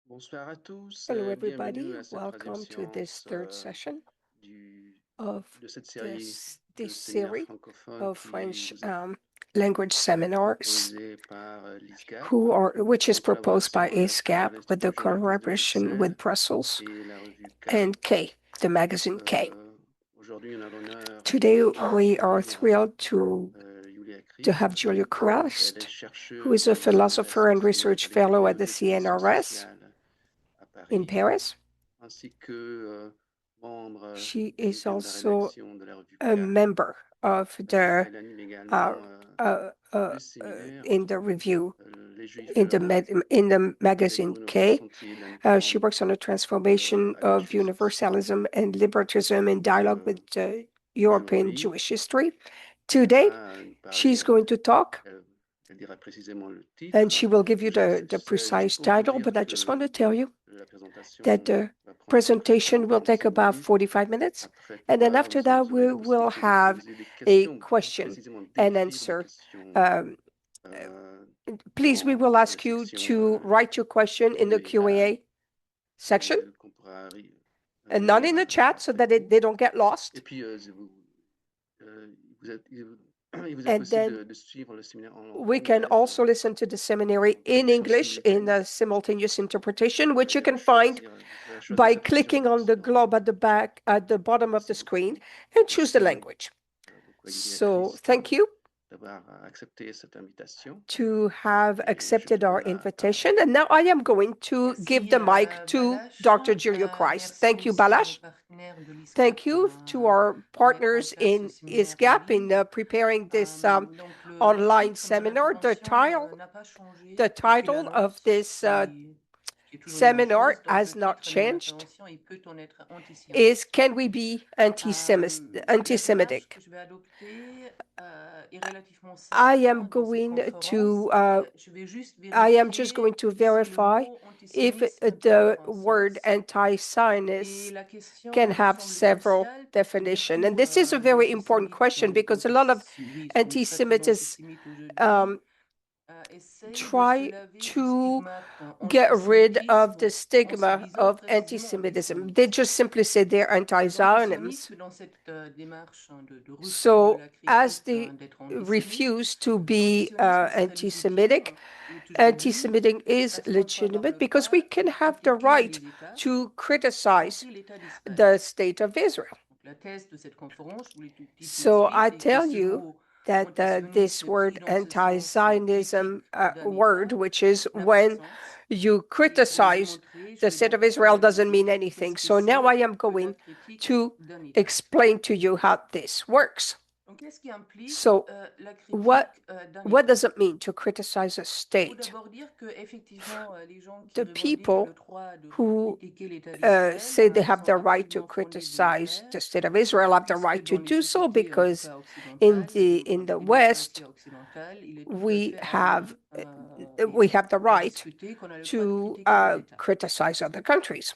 Bonsoir à tous, Hello, bienvenue everybody. à cette troisième Welcome to this séance third session du, of de cette série this de séminaires series francophones of qui French vous est language seminars, proposée par l'ISGAP which is en proposed by collaboration avec ISGAP with the l'Institut Jonathan de collaboration with Bruxelles Brussels et la revue K. and K, the magazine K. Aujourd'hui, on a l'honneur Today, we are d'accueillir thrilled to Julia have Christ. Julia Elle est Christ, who is chercheuse a de la philosopher and Science humaine research à fellow l'Institut at the d'études CNRS sociales à in Paris, Paris. ainsi que membre She du is comité de la also rédaction de la revue a K. member of the Elle anime uh, également uh, uh, deux séminaires, in the review Les Juifs et l'Europe, in the les magazine communautés K. sont-ils une She forme works on the transformation à la of justice? universalism and liberalism in dialogue with European Aujourd'hui, Jewish history. elle Today, va nous parler, she's going to talk, elle dira précisément le and titre. she will give you the Juste precise pour vous title, dire but I just want que to tell you la présentation that the va prendre à peu près presentation will take 45 about minutes. 45 minutes. Après And then quoi, after that, vous aurez we la will possibilité de have poser des a questions, plus question précisément and d'écrire des answer. questions euh, Please, we will dans la ask you section to write your question in the Q&A Q&A section qu'on pourra and not in lire the chat so après that coup. they don't get lost. Et puis, il vous est And possible then de suivre le séminaire en langue we can anglaise, also listen to the seminary en in traduction English in simultanée. a simultaneous interpretation, which you can find Vous pourrez choisir by cette option clicking on the globe at the back, at the bottom of Merci the screen, beaucoup. and choose the Merci language. beaucoup à Julia So Christ thank you d'avoir accepté cette invitation. to have Et je accepted te our donne la parole. invitation. And now I am going to give Merci the mic to Balach. Dr. Julia Christ. Merci Thank you, aussi à nos Balash. partenaires de l'ISCAP Thank you to our de mettre en partners place ce in séminaire en ISGAP in ligne. preparing this Donc le online titre de seminar. l'intervention n'a pas The changé depuis title of l'annonce this qui est toujours la même seminar chose. Donc has le not titre de mon changed, intervention est Peut-on être is antisioniste? Can we be La démarche anti-Semitic? que je vais adopter est relativement I simple am dans cette going conférence. to, Je vais juste I am just vérifier going to si le verify mot if antisioniste peut the avoir un word sens. Et anti-Zionist la question can me have semble several cruciale parce que definitions. And beaucoup this is a very important d'antisémites, question because a lot of oui, sont très très anti-Semitism antisémites aujourd'hui, um, essayent de se try laver du to stigmate get rid of the antisémitisme en se stigma disant of précisément anti-Semitism. They antisionistes. just simply say they're anti-Zionism. L'antisionisme dans cette démarche de refus de So la as critique they d'être antisémite, refuse to be l'antisionisme serait anti-Semitic, légitime et toujours dû anti-Semitic is parce qu'on peut avoir legitimate le because we droit can de have the critiquer right les États, to y criticize compris l'État d'Israël. the state of Israel. Donc, la thèse de cette conférence, je vous l'ai tout dit tout de So I suite, est que tell ce you mot that this antisioniste pris word dans ce sens anti-Zionism critique d'un word, État which is n'a pas de when sens. you Et pour le criticize démontrer, je the vais state of donc Israel, doesn't mean analyser anything. qu'est-ce que So now I c'est am que la going critique to d'un État. explain to you how this works. Donc, qu'est-ce qui implique So la what critique d'un what État? does it mean to criticize a Il faut state? d'abord dire que effectivement, les gens qui The revendiquent le people droit de who critiquer l'État d'Israël say they have sont the right to absolument fondés de le criticize faire, the state of Israel, have the puisque right to dans les do so sociétés, en tout because cas in occidentales the ou dans in les the démocraties West occidentales, il est tout à we fait have admis et the à right discuter qu'on a le droit de to critiquer un État. criticize other countries.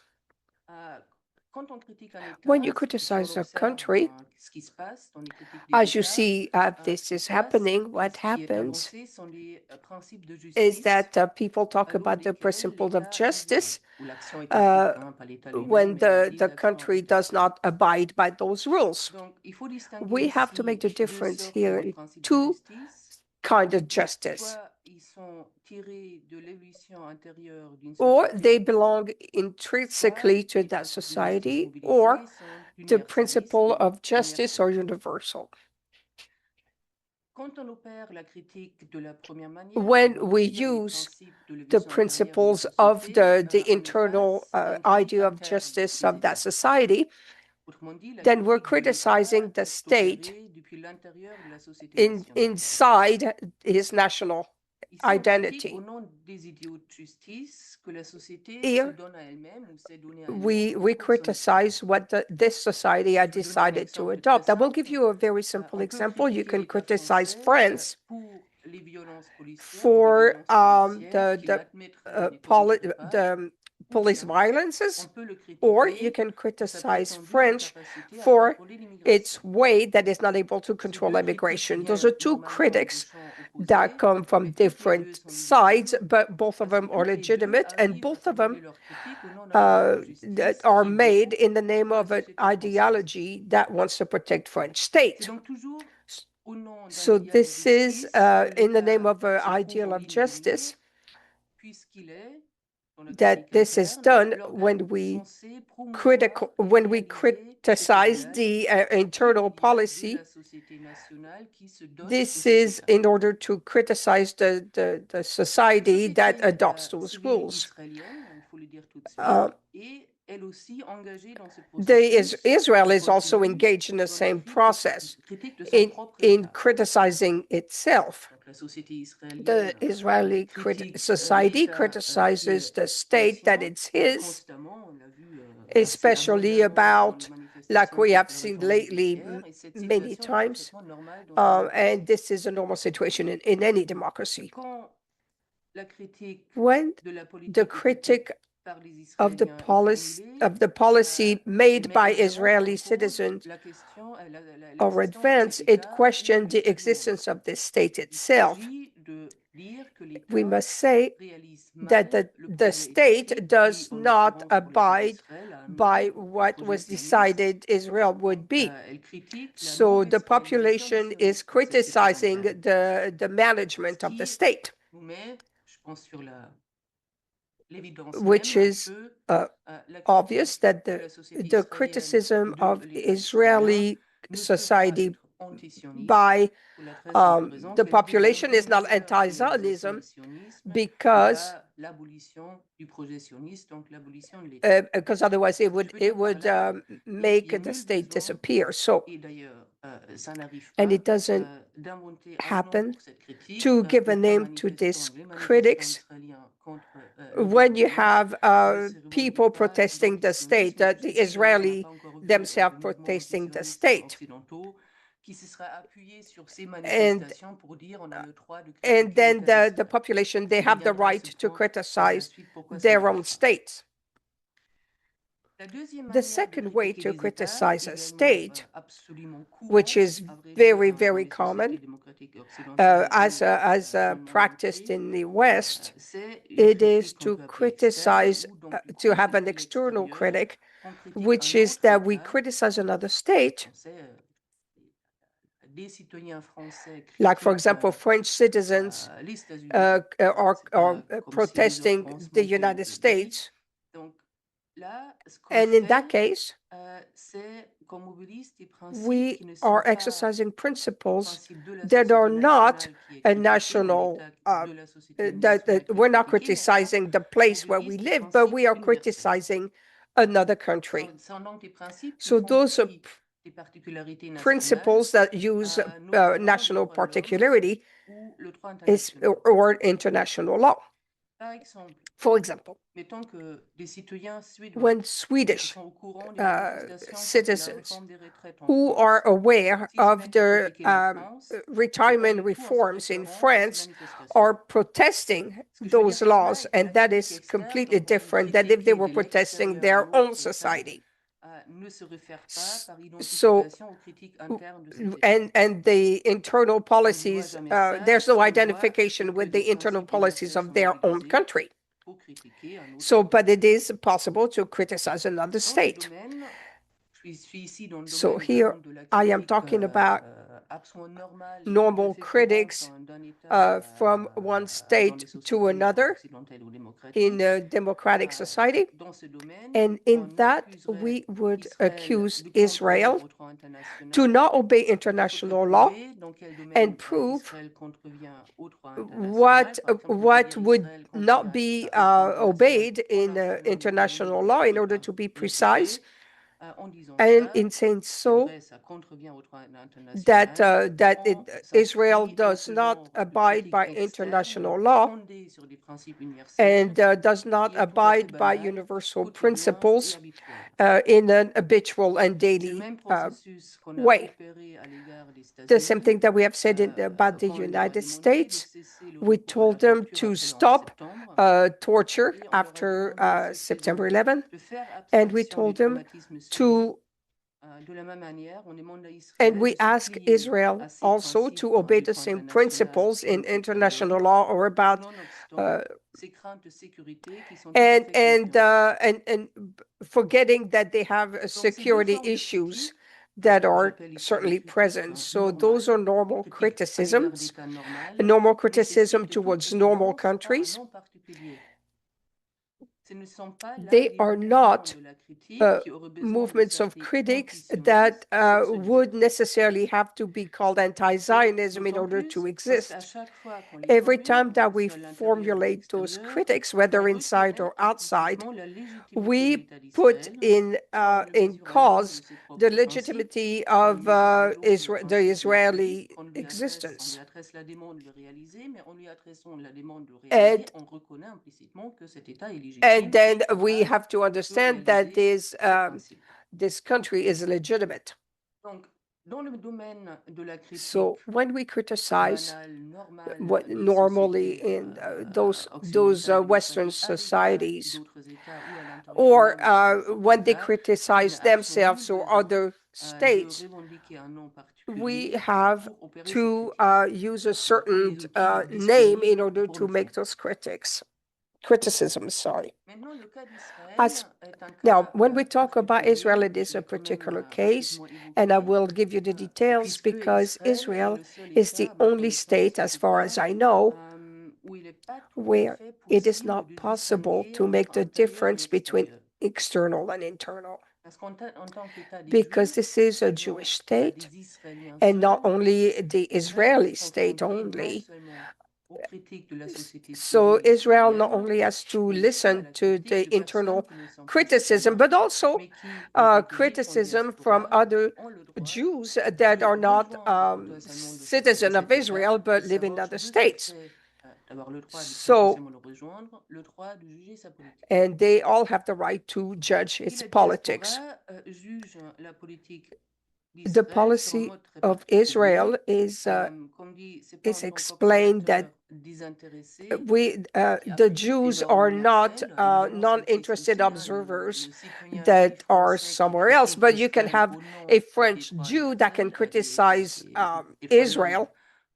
Quand on critique un When you État, si on criticize a observe country, ce qui se passe dans les critiques des as you États, see ce this qui is se passe, happening, what ce qui est happens avancé sont des principes de is justice that people talk à l'aune about the desquels principles of l'État est violé, justice où l'action est uh, interdite, pas l'État lui-même, when mais les the actions country avec does l'action. not abide by those rules. Donc, il faut distinguer We have to make ici the deux difference sortes here de in principes de two justice. kinds of justice. Soit ils sont tirés de l'évolution intérieure d'une Or they société, belong soit intrinsically to les that principes de justice society, or mobilisés sont the universalistes principle ou of justice or universels. universal. Quand on opère la critique de la première manière, à When we revenir les use principes de the l'évolution intérieure d'une principles of société, the on est internal face à une critique idea of interne justice des of that États. society, Autrement dit, la then we're critique de l'État criticizing the est state opérée depuis l'intérieur de la société nationale. inside his national Ici, on critique au identity. nom des idéaux de justice que la société se Here, donne à elle-même ou s'est donnée à elle-même au we cours de son histoire. criticize what this society had Je vais donner un decided to exemple très adopt. I will give simple. you a very simple On peut example. You critiquer can l'État criticize français France pour les violences policières ou des for violences policières qu'il admettrait n'est pas the justifiées. police bien, violences, on peut le or you critiquer can pour sa criticize prétendue French incapacité à for contrôler l'immigration. its way that is not able to Ces control deux critiques immigration. Those viennent are two normalement de critics champs that opposés, come from mais toutes les deux different sont sides, légitimes but both of parce que them are toutes les deux legitimate, and arrivent à both of formuler them leurs critiques au nom d'un idéal de that justice are qui est made bon in the name pour la of an société française. ideology that wants to protect French C'est state. donc toujours au nom d'un So idéal de this is justice que in the name l'État of an se trouve ideal en of ligne de justice mire, puisqu'il est, dans la that critique this is interne, done l'organe censé when we réaliser cet criticize idéal the qui est internal l'idéal de policy. la société nationale qui se dote de This cet is État. in order to criticize the La society that société adopts those civile rules. israélienne, il faut le dire tout de suite, Uh, est elle aussi engagée dans ce Israel et is also contribue engaged in the dans la same process critique de son in propre in État. criticizing itself. Donc la société israélienne The Israeli critique society l'État qui criticizes est the state that sien it's his, constamment, on l'a vu assez especially abondamment dans les about, like manifestations we have contre la seen réforme lately judiciaire, et cette many situation est times. parfaitement normale dans une And démocratie. this is a normal situation in any democracy. Quand la critique When de la the politique établie critic par les of Israéliens est formulée, the policy elle made met by évidemment Israeli en cause citizens or l'existence de advance, cet it État et questioned de the l'État lui-même. existence of the state Il itself. s'agit de dire que We l'État must say réalise that mal le the projet state étatique qui, does en not l'occurrence pour l'État abide d'Israël, a un by nom, le what projet was sioniste. decided Israel would Donc, be. elle critique la So the mauvaise réalisation des population is services de cette critique criticizing interne. the management Ce of the qui state, nous met, je pense, sur l'évidence which même is que la obvious critique that de la société the israélienne criticism de of l'État israélien Israeli ne peut pas society être antisioniste by pour la très simple raison the qu'elle démontre population is une not meilleure réalisation anti-Zionism du sionisme because via l'abolition du projet sioniste, donc l'abolition de l'État. because otherwise it Ce que je would veux dire par là, il n'y a make the nul state besoin, disappear. So, et d'ailleurs, ça n'arrive and pas, it doesn't d'inventer un nom happen pour cette critique. to give a Aucun name to manifestant, these les manifestants critics israéliens contre le when you gouvernement have ne se people revendiquent pas protesting the state, d'antisionisme. the Jusqu'ici, d'ailleurs, on n'a Israeli pas encore vu themselves de mouvement protesting the antisioniste state. occidentaux qui se seraient appuyés sur ces And manifestations pour dire on a le droit de and critiquer then l'État the d'Israël. population, they On have the reviendra à right ce to point par la criticize suite pourquoi ça their own n'arrive pas. states. La deuxième The manière de second way critiquer to les États, criticize a également state, absolument which courante, is à vrai dire, very, dans very les sociétés common, démocratiques occidentales as et dans le monde practiced entier, in the West, c'est une it is critique qu'on to peut appeler externe, criticize, où donc du to coup, have an depuis external l'extérieur, critic, on critique which un is autre that we État. criticize another state. On sait, des citoyens français Like, for critiquent example, French citizens les États-Unis. C'est are pas comme si les autres protesting France the manquaient United de vie. States. Donc là, ce qu'on And in that fait, case, c'est qu'on mobilise des principes we qui ne sont are pas exercising les principles principes de la that are société not nationale qui est a critiquée, ou national, l'État de la société that nationale qui est we're not critiqué, mais on criticizing the place where we mobilise des live, but we principes are universels. criticizing another country. Ce sont donc des principes qui So font those are fi des particularités nationales, principles that use notamment des national droits de l'homme particularity ou le droit is, international. or international law. Par exemple, For example, mettons que des citoyens suédois when qui Swedish sont au courant des manifestations contre la citizens réforme des retraites en who are France, aware s'ils se of mettent à the critiquer la France, retirement le tout en se reforms in référant à ces France manifestations. are protesting Ce que je veux dire those par là laws, est que la and that critique is externe, completely donc on vient different than if they critiquer were de protesting l'extérieur un their own autre État, society. ne se réfère pas par So, identification aux critiques internes de cet État. and the internal On ne voit policies, jamais ça there's no si on voit identification que with des the internal principes policies universels of sont their own mobilisés country. pour critiquer un autre So, État. but it is possible to criticize another Dans ce state. domaine, je suis ici dans le So domaine here disons, de la I am critique talking about absolument normale et tout à normal fait courante critics d'un État from one dans les state to sociétés another occidentales ou démocratiques. in a democratic society. Dans ce domaine, And in on that, accuserait we would Israël accuse de contrevient Israel au droit international. to not obey Il faudrait international law prouver dans quel domaine and prove Israël contrevient au droit international. Par exemple, on peut what dire would Israël not contrevient be au droit international obeyed en in entraînant international law in l'humanité order par to be l'intégré. precise. en disant and ça, in saying c'est so, vrai, ça contrevient au droit that international, Israel s'inscrit dans does ce not genre de abide critique by externe international law fondée sur des principes universels and does not qui est tout à fait abide by banal, universal quotidien et principles habituel. in an habitual and C'est le daily même processus qu'on a way. opéré à l'égard des The same États-Unis thing that we have said about the quand on leur a United demandé de States. cesser le We recours à la told them torture to après le 11 stop septembre torture et on leur a after demandé de cesser September 11, de faire and we abstraction du told them traumatisme subi. to, De la même manière, on demande à and Israël we de se ask plier Israel à ces also to principes obey du the droit same international principles et in international européen, law or about nonobstant ces craintes de sécurité qui sont tout à fait compréhensibles. and forgetting that they have Donc, ces deux security formes de issues critique, that que are j'appelle ici des certainly critiques present. So those normales, are des normal critiques à l'égard criticisms. d'États normaux, Normal criticism nécessitent de toute towards normal évidence un countries. nom particulier. Ce ne sont pas là They des are mouvements not de la critique qui auraient besoin de movements of s'appeler critics that anti-sionistes pour se would dire. necessarily have to be called Et anti-Zionism in d'autant order to plus parce qu'à exist. chaque fois qu'on les Every formule, time that que ce we soit à l'intérieur ou à formulate those l'extérieur, critics, on whether inside retirait or outside, implicitement la légitimité de we l'État put d'Israël quand il in mesure la limite de cause ses the propres principes, legitimacy quand il of mesure à l'aune le the principe de la politique, Israeli qu'on lui existence. adresse la demande de le réaliser, mais en lui adressant la demande de le réaliser, And on reconnaît implicitement que cet État est and légitime then et we capable have to de understand that réaliser ses principes. this country is legitimate. Donc, dans le domaine de la critique So when we criticize banale, normale what des normally sociétés in those occidentales Western démocratiques à l'égard societies, d'autres États ou à l'intérieur or même de ces propres when they États, il criticize n'a absolument themselves or besoin other de states, revendiquer un nom we particulier have pour opérer ces to critiques. use a Il a tous certain les outils name in disponibles order pour to le make faire. those criticisms. Sorry. Maintenant, le cas d'Israël As est un Now, cas when we talk about Israel, particulier. it is Je a vais quand même particular case, rapidement and I évoquer, will give you the details puisque because Israël est Israel le seul is État, the à ma only connaissance state, en as tout far cas, as I know, où il n'est pas tout à where fait it is possible not de possible distinguer to make entre the intérieur et difference between extérieur. external and internal, Parce en tant qu'État des because Juifs, this is a contrairement Jewish à state, des Israéliens and not seuls, only the Israël est Israeli state confronté non only. seulement aux critiques de la société So civile Israel not israélienne, only has to mais aussi à listen la to critique the de personnes internal qui ne sont pas criticism, citoyens, but also mais qui, en tant que juifs en criticism from diaspora, other ont le droit Jews that de are not rejoindre potentiellement citizens of cet État Israel but et live in s'arrogent other de ce states. fait d'avoir le droit de So, potentiellement le rejoindre, le droit de juger sa politique. and they all have the right to judge Et its la politics. diaspora juge la politique The d'Israël sur un policy mode très of particulier. Israel Comme dit, c'est pas is en tant explained that qu'observateur désintéressé qui the applique des Jews valeurs are not universelles. Évidemment, ça existe non-interested aussi, observers le citoyen that juif are français qui somewhere else, critique but you can Israël have au nom a des French droits Jew that can universels, criticize des droits de l'homme Israel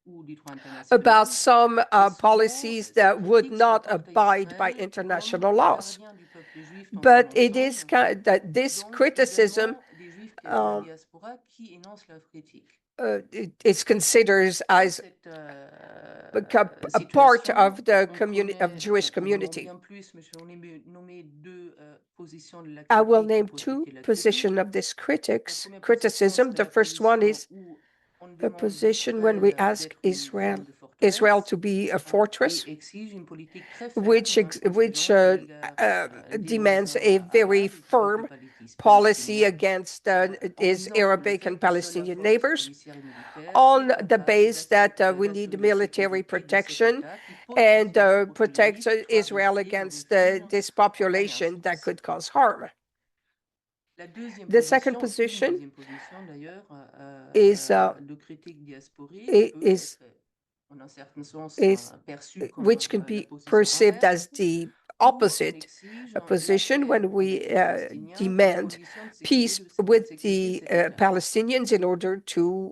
ou du droit about international. some Et souvent, policies ces that would critiques se not rapportent à abide by Israël comme international le laws. gardien du peuple juif dans son But it is ensemble. that this Donc, criticism également, des juifs de la um, diaspora qui énoncent leur critique. is considered Dans as cette a part situation, of the on Jewish en community. bien plus, mais je vais nommer deux positions de la I will critique name pour two citer la positions critique. of this La première position, criticism. c'est The la first one position is où on a demande position when we d'Israël ask d'être une forme de Israel forteresse to be a fortress, et exige une politique très which ferme, intransigeante à l'égard des demands a voisins very arabes et du peuple firm policy palestinien, against en its misant sur le Arabic fait and que seule la Palestinian force neighbors, policière et militaire on est the capable base that we need d'assurer la military sécurité de cet protection État qui and potentiellement, pourrait-il protect dire, Israel traverser against l'origine this en population that alliance. could cause harm. La deuxième The second position, une position deuxième position d'ailleurs, is de critique diasporique peut is être, en un certain sens, is perçue comme which can la be position perceived inverse, as the où on opposite exige la position paix when avec we les Palestiniens aux demand conditions de peace with sécurité de the cet État. Palestinians in order L'argument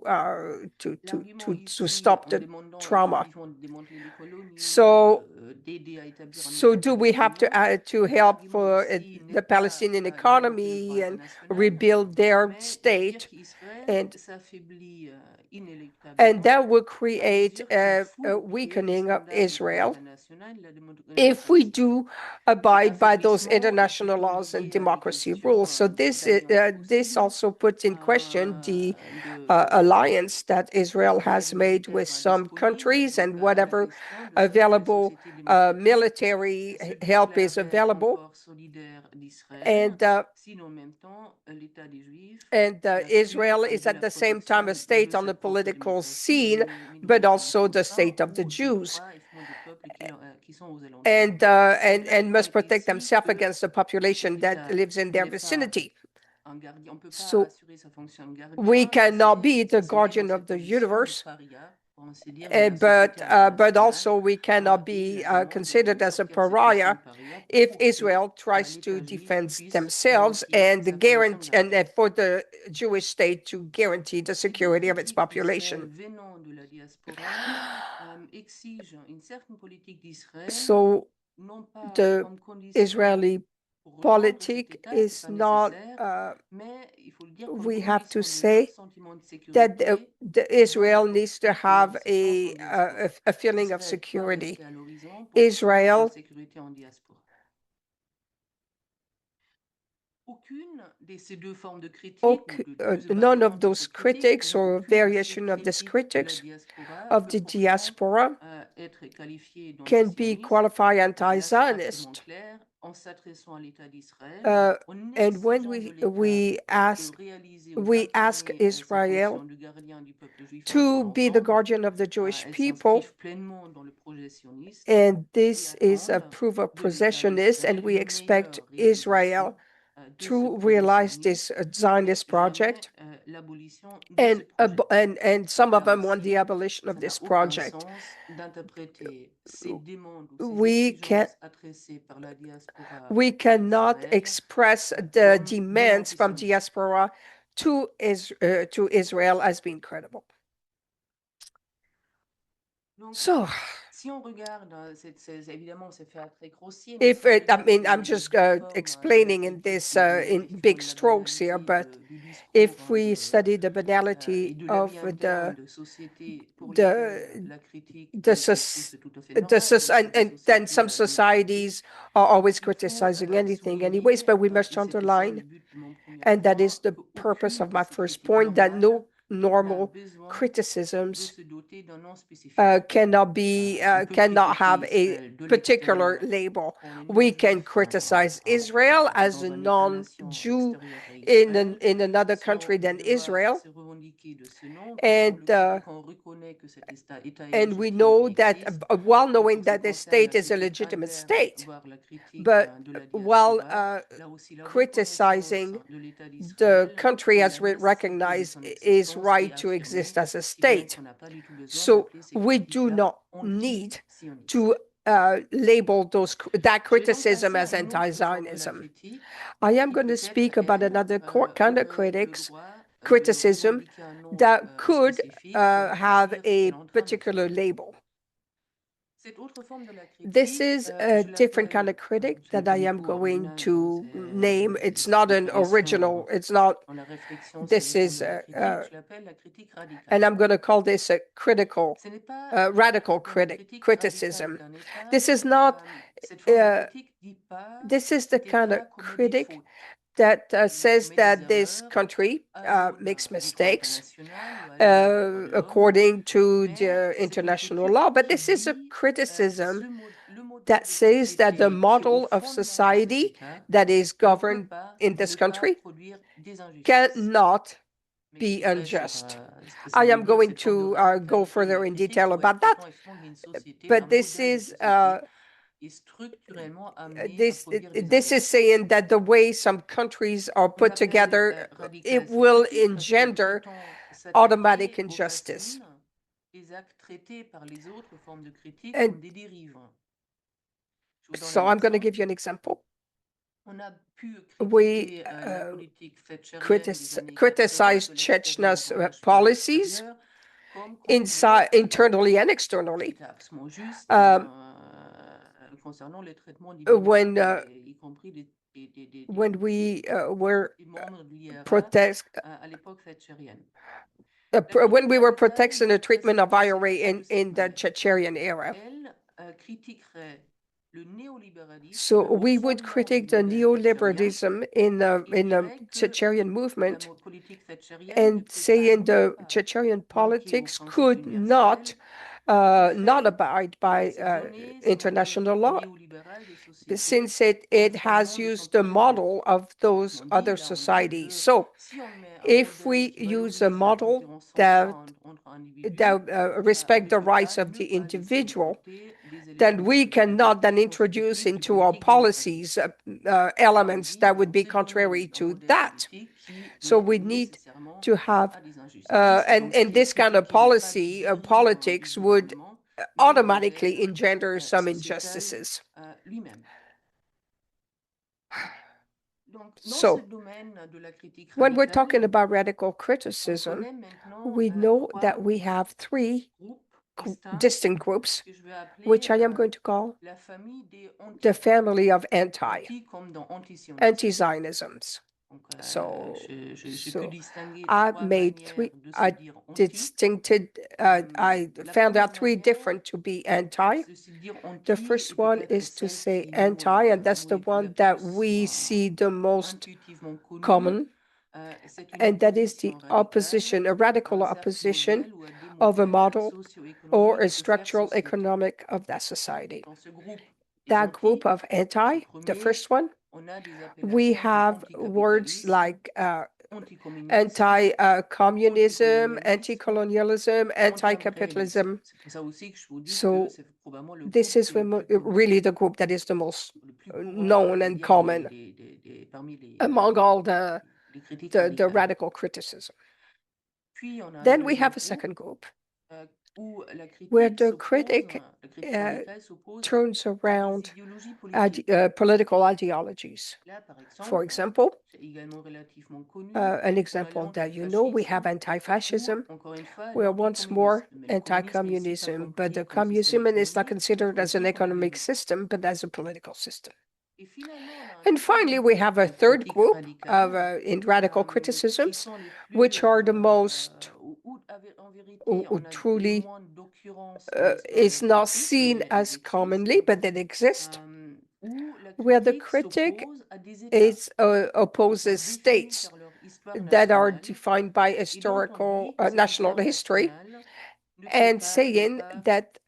to ici, stop en the demandant au trauma. soi-disant de démanteler les colonies, So, d'aider à établir un so État do we have palestinien, to help l'argument for ici n'est the pas Palestinian d'invoquer le droit economy and international, rebuild their mais de dire state? qu'Israël And s'affaiblit inéluctablement that would à create mesure qu'il a foule aux pieds les weakening of standards du droit Israel international et de la if we démocratie. do abide by those affaiblissement international plutôt laws and lié à des democracy questions rules. So this d'alliance this possible, also puts in question the de alliance that Israel has d'aide made with militaire some disponible, countries, donc and à la whatever question de ce qu'une available société démocratique military se help is déclarerait available. encore solidaire d'Israël, And si en même temps l'État des Juifs Israel assure is de at la the same time protection a de state on sa the propre political démocratie, scene, but also the state of the ou des Jews, droits et fondés du peuple qui sont aux alentours. and must protect ici themselves que against the population that l'État lives in their n'est pas vicinity. on ne peut pas So assurer sa fonction de we gardien, cannot be the se met dans guardian of cette the position de universe, paria, pour ainsi dire, de la société but also internationale, we cannot et be la demande considered de as a sortir de cette position pariah de paria if pour que Israel tries to l'État juif defend puisse themselves garantir and sa position de guarantee, gardien. and for the Jewish state to guarantee the Les security of its critiques population. d'Israël venant de la diaspora exigent une certaine politique d'Israël, So non pas the comme condition Israeli pour rejoindre cet politic État, c'est is pas not, nécessaire, mais il faut le dire comme we have to condition de leur say sentiment de that sécurité, Israel dans needs to n'importe où have leur existence en diaspora. a feeling of Israël doit security. rester à l'horizon pour toute leur Israel, sécurité en diaspora. Aucune de ces deux formes de critique, ou de deux none variantes of de those cette critique, critics disons or aucune de ces variation of this critiques de la critics diaspora of peut the proprement diaspora être qualifiée can be d'antisioniste. qualified Là, c'est absolument anti-Zionist. clair. En s'adressant à l'État d'Israël, en And when exigeant de l'État we de réaliser ou ask d'incarner sa Israel fonction de gardien du peuple juif dans son to be the ensemble, guardian of the Jewish elles people, s'inscrivent pleinement dans le projet sioniste and et this is a attendent proof of de l'État possessionist, and d'Israël we une expect meilleure Israel réalisation de ce to projet realize sioniste this et Zionist jamais project, l'abolition de ce and projet. some of Là them want the aussi, abolition of ça this n'a aucun project. sens d'interpréter ces demandes ou ces We can exigences adressées par la diaspora we à cannot Israël express the comme de demands from l'antisionisme. diaspora to Israel as being credible. Donc, So, si on regarde, évidemment, c'est fait à très grossier, mais if si on it, I regarde mean, I'm les just deux formes de la explaining in critique this qui ont in effectivement big de la strokes here, banalité but du discours if we study the et banality de la of vie interne de sociétés pour lesquelles the la critique the est prise sus tout à fait the normale, sus donc c'est des and then sociétés some démocratiques, societies are always il faut criticizing anything anyways, souligner, but we must et c'était ça le underline, but de mon premier and that is point, the purpose qu'aucune of de my ces first critiques point, that normales no n'a normal besoin de criticisms se doter d'un nom spécifique. On peut cannot have critiquer a Israël de particular l'extérieur label. quand on est We can non-juif criticize Israel as a dans un État-nation non-Jew extérieur à in Israël another sans country than devoir Israel, se revendiquer de ce nom, and quand on reconnaît que cet État est and we légitime know et that existe. while Et pour knowing ce qui that the concerne la state is a critique legitimate adverse, state, voire la critique but de la while diaspora, là aussi la reconnaissance criticizing de l'État the d'Israël country et as la we nécessité de recognize son is existence est right to exist affirmée, as a si bien state. qu'on n'a pas du tout besoin So d'appeler ces we do critiques-là not need anti-sionistes. to label that Je vais donc criticism passer à as une autre forme de la anti-Zionism. critique I am qui going to peut-être, speak about elle, another kind of aurait le droit de criticism revendiquer un nom that could spécifique pour have dire ce a qu'elle est en train de particular faire. label. Cette autre forme de la This critique, is a je different kind of l'appelle, critic ce n'est that pas I du am tout going original, hein, to name. It's c'est not une an original, tradition it's not, dans la réflexion sur this les formes is, de la critique, je l'appelle la critique radicale. and I'm going to call this a Ce n'est pas radical dans la critique radicale criticism. d'un État, This is not, cette forme de critique dit pas this is the cet kind of État commet des critic fautes, that says commet des that this erreurs country à l'aune makes du droit mistakes international ou à l'aune des droits de l'homme, according to mais the c'est une international critique law. But qui this is a dit criticism le modèle that de says that the société qui est au model of fondement de cet society État that is ne peut governed pas in this ne pas country produire des injustices. cannot be M'expliquerai sur unjust. ce que ça I veut am dire going cette forme de to go radicalité de further la in critique detail pour about that. expliquant effectivement qu'une société, But un modèle de société est structurellement amené à produire des this is injustices. saying that the way some countries are On put appelle together, radicale it ces will critiques parce qu'elles engender prétendent automatic s'attaquer aux injustice. racines des actes traités par les autres formes de critique And comme des dérives. Je vous donne so un I'm going to exemple. give you an example. On a pu We critiquer la politique thatchérienne des années 80 criticize de l'extérieur Chechnya's vers policies l'intérieur comme inside, conduite, internally and externally. c'était absolument juste concernant le traitement des When mineurs, y compris when we were des membres de l'IRA protest à l'époque thatchérienne. when we were protecting the Ça treatment se of IRA déchiffrerait de in cette the manière. Chechenian era. Elle critiquerait le néolibéralisme So au we would fondement critique du the modèle thatcherien. neoliberalism in the Thatcherian La movement politique thatcherienne ne and peut pas saying the non pas Thatcherian manquer aux politics principes could not universels du not fait abide by que ces données sont international law, néolibérales des sociétés since it has fondement de used son the projet. model of those Autrement dit, other là, on dit societies. que So si on met un if modèle we qui use a valorise la model concurrence sans that frein entre individus, respect the rights résultat, of ne the pas laisser de individual, côté les éléments then de we cannot then solidarité introduce constitutifs du into our politique démocratique. policies Là, on elements dit, that would on be s'est donné contrary un to modèle that. politique qui So mène we need nécessairement to have, à des injustices. and Donc, this kind of critiquer pas policy, les dirigeants politics du would gouvernement, mais le automatically modèle engender some sociétal injustices. lui-même. Donc, dans ce So domaine de la critique when we're radicale, talking about radical on criticism, connaît maintenant we know trois that we have three groupes distincts distinct groups, que je vais appeler which I am going to call la famille des the family of anti comme dans antisionisme. anti-Zionisms. Donc, So, j'ai pu distinguer I trois made manières three, de se I dire anti. distincted, I La found première out three manière different to be anti. de se dire anti The et first one peut-être is to celle say qui anti, and that's nous the est one la that plus, we see the most intuitivement connue. common, C'est une and that is the opposition radicale opposition, a radical à un certain opposition modèle ou à des of a modèles model socio-économiques or a de faire structural société. economic of that society. Dans ce groupe des That anti, group of anti, le premier, the first one, on a des we appellations have words anticapitalisme, like anticommunisme, anti-communism, anticolonialisme, anti-colonialism, anti-impérialisme. anti-capitalism. C'est pour ça aussi que je vous dis que So c'est probablement le this groupe is qui est le plus connu, really the group that is the most le plus courant, known je veux and dire, common parmi among all les critiques the radicales. radical criticism. Puis on a un Then we deuxième have a groupe second group où la where critique the s'oppose, critic la critique radicale s'oppose turns à des around idéologies politiques. political ideologies. Là, par For exemple, example, c'est également relativement connu, an on a example that you know, we have l'antifascisme, anti-fascism. ou encore une fois We are once more l'anticommunisme. Mais le communisme est ici pas anti-communism, but the compris comme système communism is not théorique, mais considered as an politique en economic lui-même. system, but as a political system. Et finalement, on a un And finally, troisième we groupe have a de third critiques group of radicales in radical qui criticisms, sont les plus, which are the most où en vérité, who on a les truly moins d'occurrences dans l'histoire de la is not critique, mais seen as elles commonly, existent, but that exist, où la where the critique critic s'oppose à des États is qui sont opposes définis states par leur histoire that are nationale defined by et dont on historical dit que cette national histoire history, nationale ne peut and pas saying that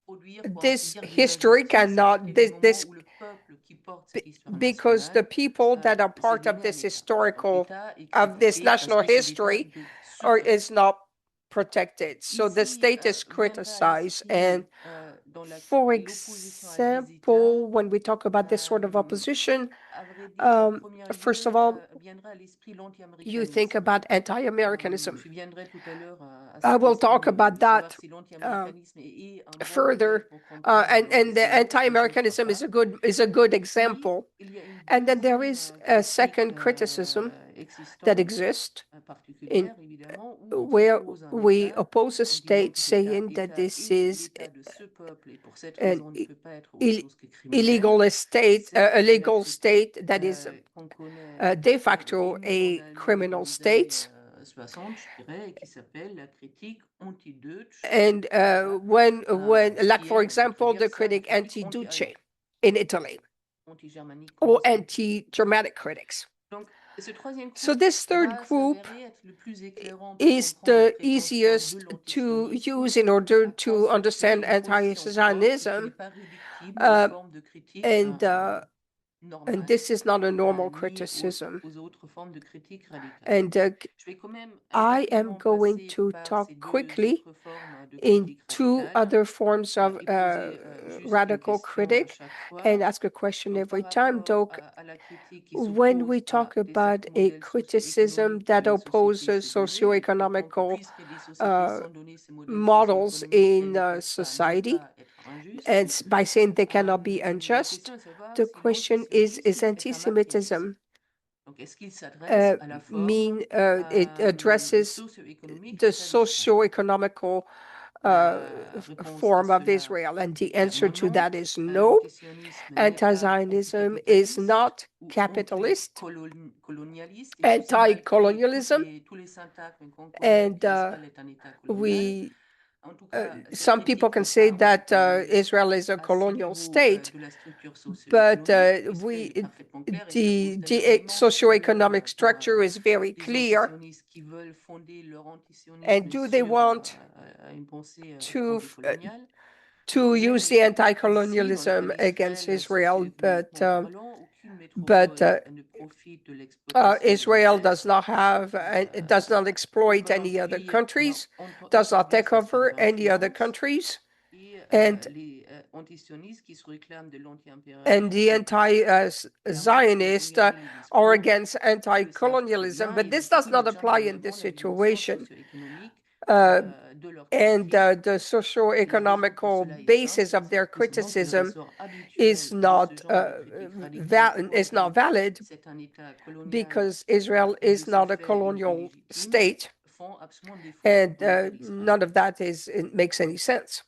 produire, pour ainsi this dire, des history injustices à cannot partir du moment où le peuple qui porte cette histoire because the nationale people that are s'est part of donné un this État. historical État est of this critiqué parce national que cet État history de ce or peuple. is not protected. So the Ici state is viendra à criticized. And l'esprit dans for l'opposition à des États, example, when we talk about this sort of opposition, à vrai dire, en premier first lieu, of all, viendra à l'esprit you think l'anti-américanisme. about anti-Americanism. Je viendrai tout à l'heure à I cette will question talk about de savoir that si l'anti-américanisme est un bon modèle further. pour comprendre And the l'antisionisme. Je ne crois anti-Americanism pas. is a good Puis, example. il y a une And then there deuxième is a second criticism that existante, exists in particulière évidemment, où on where s'oppose à un we État oppose a en disant state que cet saying that État this est is l'État de ce peuple et pour cette an raison ne peut pas être autre chose que criminel. illegal state, C'est a la legal critique state that is qu'on connaît de facto émue a dans criminal les années state. 60, je dirais, et qui s'appelle la critique anti-Deutsch. And when, like for qui est, example, the ça, la critic critique anti-Duce in Italy, anti-germanique, comme or on dit. anti-Germanic critics. Donc, ce troisième groupe So this third va group s'avérer être le plus éclairant pour is comprendre la the prétention easiest de to l'antisionisme use in order à to constituer understand une position forte qui n'est anti-Zionism, pas réductible aux formes de critique and normale, this is not a normal ni criticism. aux autres formes de critique radicale. And Je vais quand même I am rapidement going passer to par talk ces deux quickly autres formes de in critique two radicale other forms of et poser juste une radical question à critic chaque fois. and ask a question Donc, every par time. rapport Donc, à la critique qui when we s'oppose talk à des about certains a modèles criticism socio-économiques that que les sociétés opposes s'est donné, et que donc, socio-economical puisque des sociétés sont données ces modèles models socio-économiques, elles in ne peuvent pas ne society, pas être injustes. and by saying they cannot be La unjust, question est de savoir the si question is l'antisionisme est un marxisme. anti-Semitism Donc, est-ce qu'il s'adresse à la forme it addresses socio-économique the d'État d'Israël? socio-economical La réponse à form of cela Israel? And the est answer clairement to non. that is no. L'antisionisme n'est pas Anti-Zionism is anticapitaliste not ou capitalist. anticolonialiste. Il faut signaler Anti-colonialism, tous les syntagmes qu'on connaît and qu'Israël est un État colonial. we En tout cas, cette some people critique can say part that de Israel is a à ce colonial niveau, state, de la structure but socio-économique, puisqu'elle we est parfaitement claire et ça pose d'ailleurs the l'immense socioeconomic problème pour structure is very les clear. antisionistes qui veulent fonder leur And antisionisme do they sur want une pensée to anticoloniale. Le to problème use est the peut-être qu'ici, dans le cas anti-colonialism against d'Israël, Israel, socio-économiquement parlant, aucune but métropole ne profite de l'exploitation de la Israel terre. does not have, does not exploit any other countries, does not take over any other countries, Et and les antisionistes qui se réclament de the l'anti-impérialisme anti-Zionists regarder les are discours, against ils le savent très anti-colonialism, bien, but ils this ont does toujours not mis apply en in this avant la dimension situation. socio-économique de leur And critique. the Et la raison pour socio-economical cela est basis simple, of c'est their tout simplement que le criticism ressort is habituel de ce not genre de critique radicale is not auquel valid c'est un État colonial because Israel et de is ce not a fait colonial illégitime, state, font absolument défaut and dans le cas d'Israël. none of that makes any sense.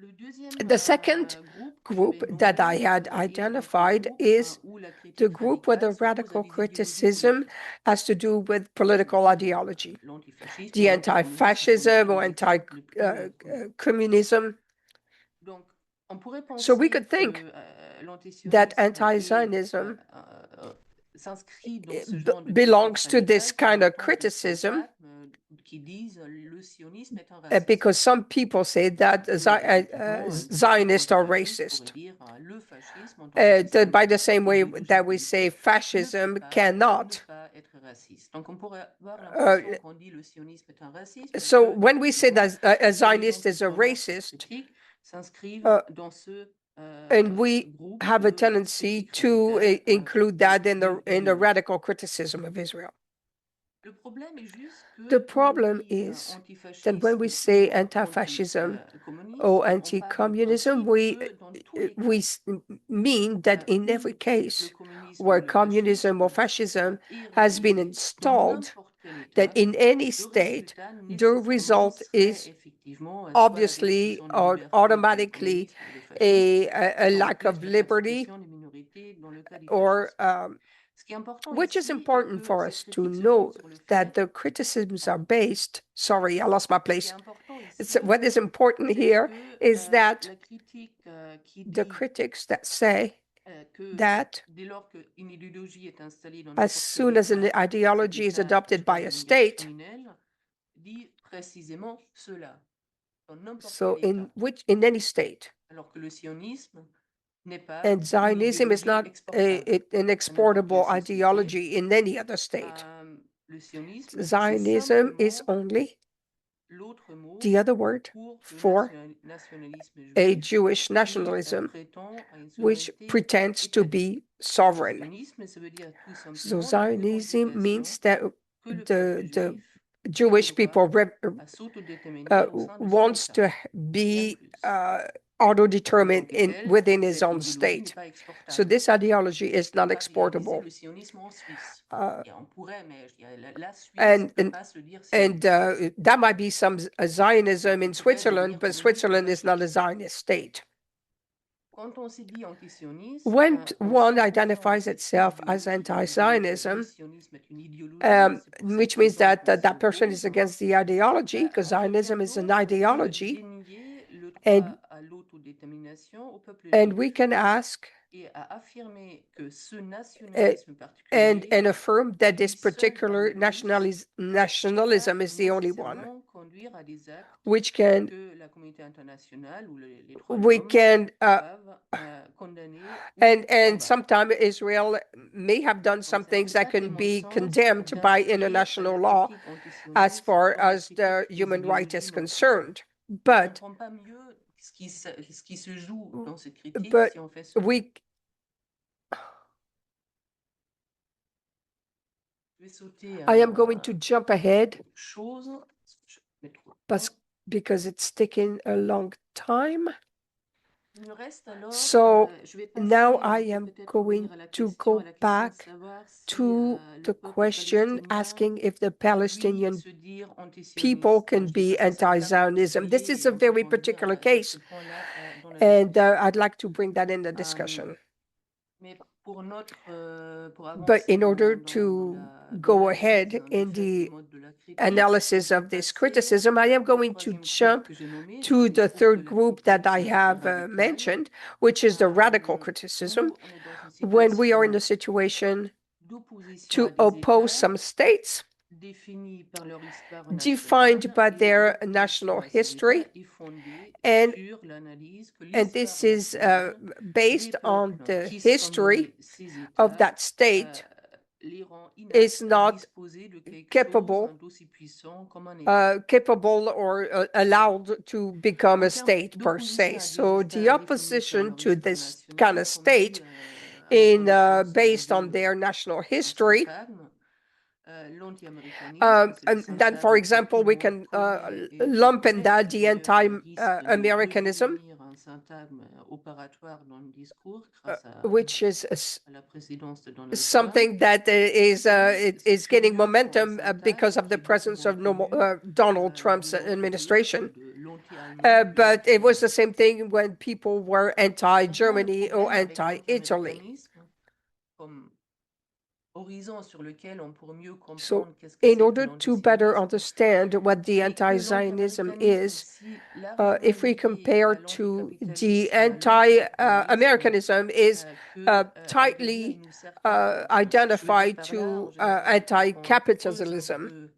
Le deuxième The second groupe que je group vais that I nommer had est donc le identified groupe is où la the critique group where the radicale s'oppose à radical des idéologies criticism politiques. has to do with On peut political dire ideology. l'antifascisme The ou l'anticommunisme sont les anti-fascism deux or exemples les plus connus. anti-communism. Donc, on pourrait So we penser could think que that l'antisionisme s'inscrit dans ce genre de critique belongs to this radicale pour kind un of temps de criticism qui disent le sionisme est un raciste. because some people say that Effectivement, une critique Zionists are antifasciste pourrait racist. dire le fascisme en tant que By the same way idéologie that we say politique fascism ne cannot. pas être raciste. Donc on pourrait avoir l'impression qu'on dit le sionisme est un raciste parce So que when we say effectivement that a les Zionist is a anticorps de cette racist, critique s'inscrivent dans ce and we groupe have a de tendency critique to radicale include that in the violente. radical criticism of Israel. Le problème est juste The que quand on problem dit is that when antifascisme we ou say anti-fascism or anticommunisme, on part du anti-communism, principe que dans tous les cas mean that in où every le case communisme ou where le communism or fascisme fascism est has been réalisé dans installed, n'importe quel that État, in any le state, résultat the nécessairement result serait is effectivement soit la obviously destruction des or libertés pour le automatically communisme ou le fascisme, a soit en lack plus of de la liberty, suppression des minorités dans le cas du or fascisme. Ce qui est important which is ici est important que for cette us to critique se fonde know sur le that fait. the criticisms are based. Sorry, I lost my Ce qui est place. important What is important c'est here que is that la critique qui the dit critics that say que that dès lors qu'une idéologie est installée dans as n'importe quel soon as an État, cet ideology is État adopted by doit a devenir state, criminel, dit précisément cela, dans n'importe so quel État. in any state, Alors que le sionisme n'est pas and une Zionism is idéologie not exportable an à n'importe exportable quelle société. ideology in any other state. Le sionisme, c'est Zionism is simplement only l'autre mot the other word pour le for nationalisme a juif Jewish qui nationalism prétend à une which souveraineté pretends to étatique. be sovereign. Sionisme, ça veut dire tout So simplement la Zionism revendication means that que le peuple the juif a le Jewish people droit à s'autodéterminer au sein de son wants État. to Rien de be plus. En auto-determined tant que tel, within his cette own idéologie n'est state. pas So exportable. this ideology is On ne not peut pas réaliser exportable. le sionisme en Suisse. Et on pourrait, mais je dirais, la Suisse ne And peut and pas se dire and sioniste. that might be some Zionism On in pourrait Switzerland, devenir but communiste pour Switzerland la is not a Suisse. Zionist state. Quand on se dit antisioniste, When en one s'opposant à identifies cette itself as idéologie, en disant que le anti-Zionism, sionisme est une idéologie, c'est pour ça which qu'il means doit that qu'on that person is s'oppose, against the ideology, because on fait rien Zionism is an d'autre que ideology, dénier le and droit à l'autodétermination au peuple and we juif can ask et à affirmer que ce uh, nationalisme particulier and affirm that est this lui seul particular parmi tous et nationalism doit is the only one, nécessairement conduire à des actes which can que la communauté internationale ou les droits de we l'homme can doivent condamner ou and combattre. sometimes Israel may have done some Donc c'est un things peu that ça qui est can mon be sens condemned by d'inscrire international la law critique as antisioniste far dans la as the critique des human right idéologies is non chrétiennes. concerned. On ne But comprend pas mieux ce qui se joue dans cette critique but si on fait cela. we Je vais sauter I am going to jump ahead chose. Je mets trop de temps. because it's taking a long time. Il me reste alors, So je vais now passer, I on peut am peut-être going revenir à la to question, go à la question de back savoir si to le the peuple question palestinien asking if the peut, lui, Palestinian se dire people antisioniste. can Je sais be que ça, c'est un cas anti-Zionism. This particulier is et a on very peut revenir particular sur ce case, point-là dans la and discussion. I'd like to bring that in the discussion. Mais pour But avancer in order dans to dans go l'analyse ahead de in fait du the mode de la analysis of this criticism, I am going to jump to the third group that I have mentioned, which is the radical criticism, when we are in a situation to oppose some states defined by their national history, and this is based on the history of that state is not capable or allowed to become a state per se. So the opposition to this kind of state in based on their national history. And then, for example, we can lump in that the anti-Americanism, which is something that is gaining momentum because of the presence of Donald Trump's administration. But it was the same thing when people were anti-Germany or anti-Italy. So, in order to better understand what the anti-Zionism is, if we compare to the anti-Americanism is tightly identified to anti-capitalism,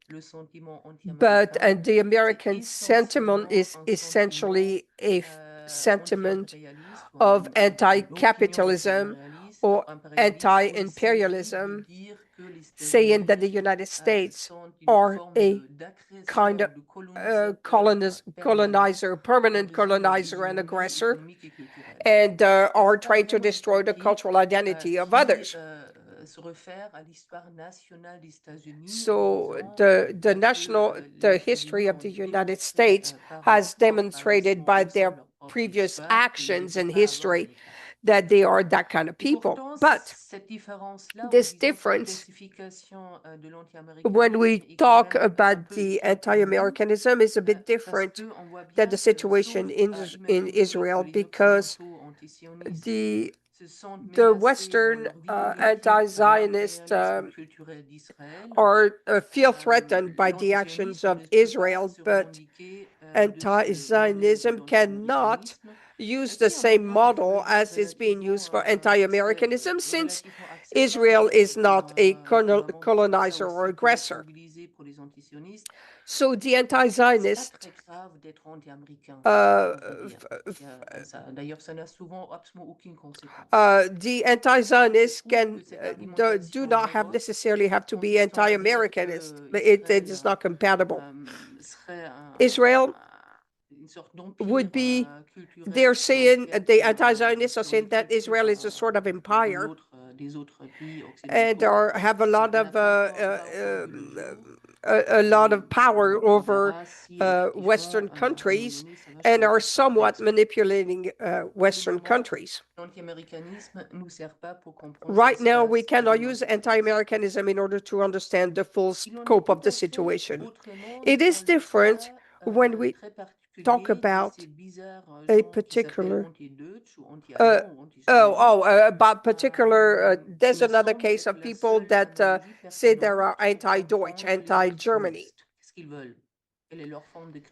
and the American sentiment is essentially a sentiment of anti-capitalism or anti-imperialism, saying that the United States are a kind of colonizer, permanent colonizer and aggressor, and are trying to destroy the cultural identity of others. So the history of the United States has demonstrated by their previous actions in history that they are that kind of people. But this difference, when we talk about the anti-Americanism, is a bit different than the situation in Israel, because the Western anti-Zionists feel threatened by the actions of Israel, but anti-Zionism cannot use the same model as is being used for anti-Americanism, since Israel is not a colonizer or aggressor. So the anti-Zionist do not necessarily have to be anti-Americanist. It is not compatible. Israel would be, they're saying, the anti-Zionists are saying that Israel is a sort of empire and have a lot of power over Western countries and are somewhat manipulating Western countries. Right now, we cannot use anti-Americanism in order to understand the full scope of the situation. It is different when we talk about a particular about particular there's another case of people that say they are anti-Deutsch, anti-Germany.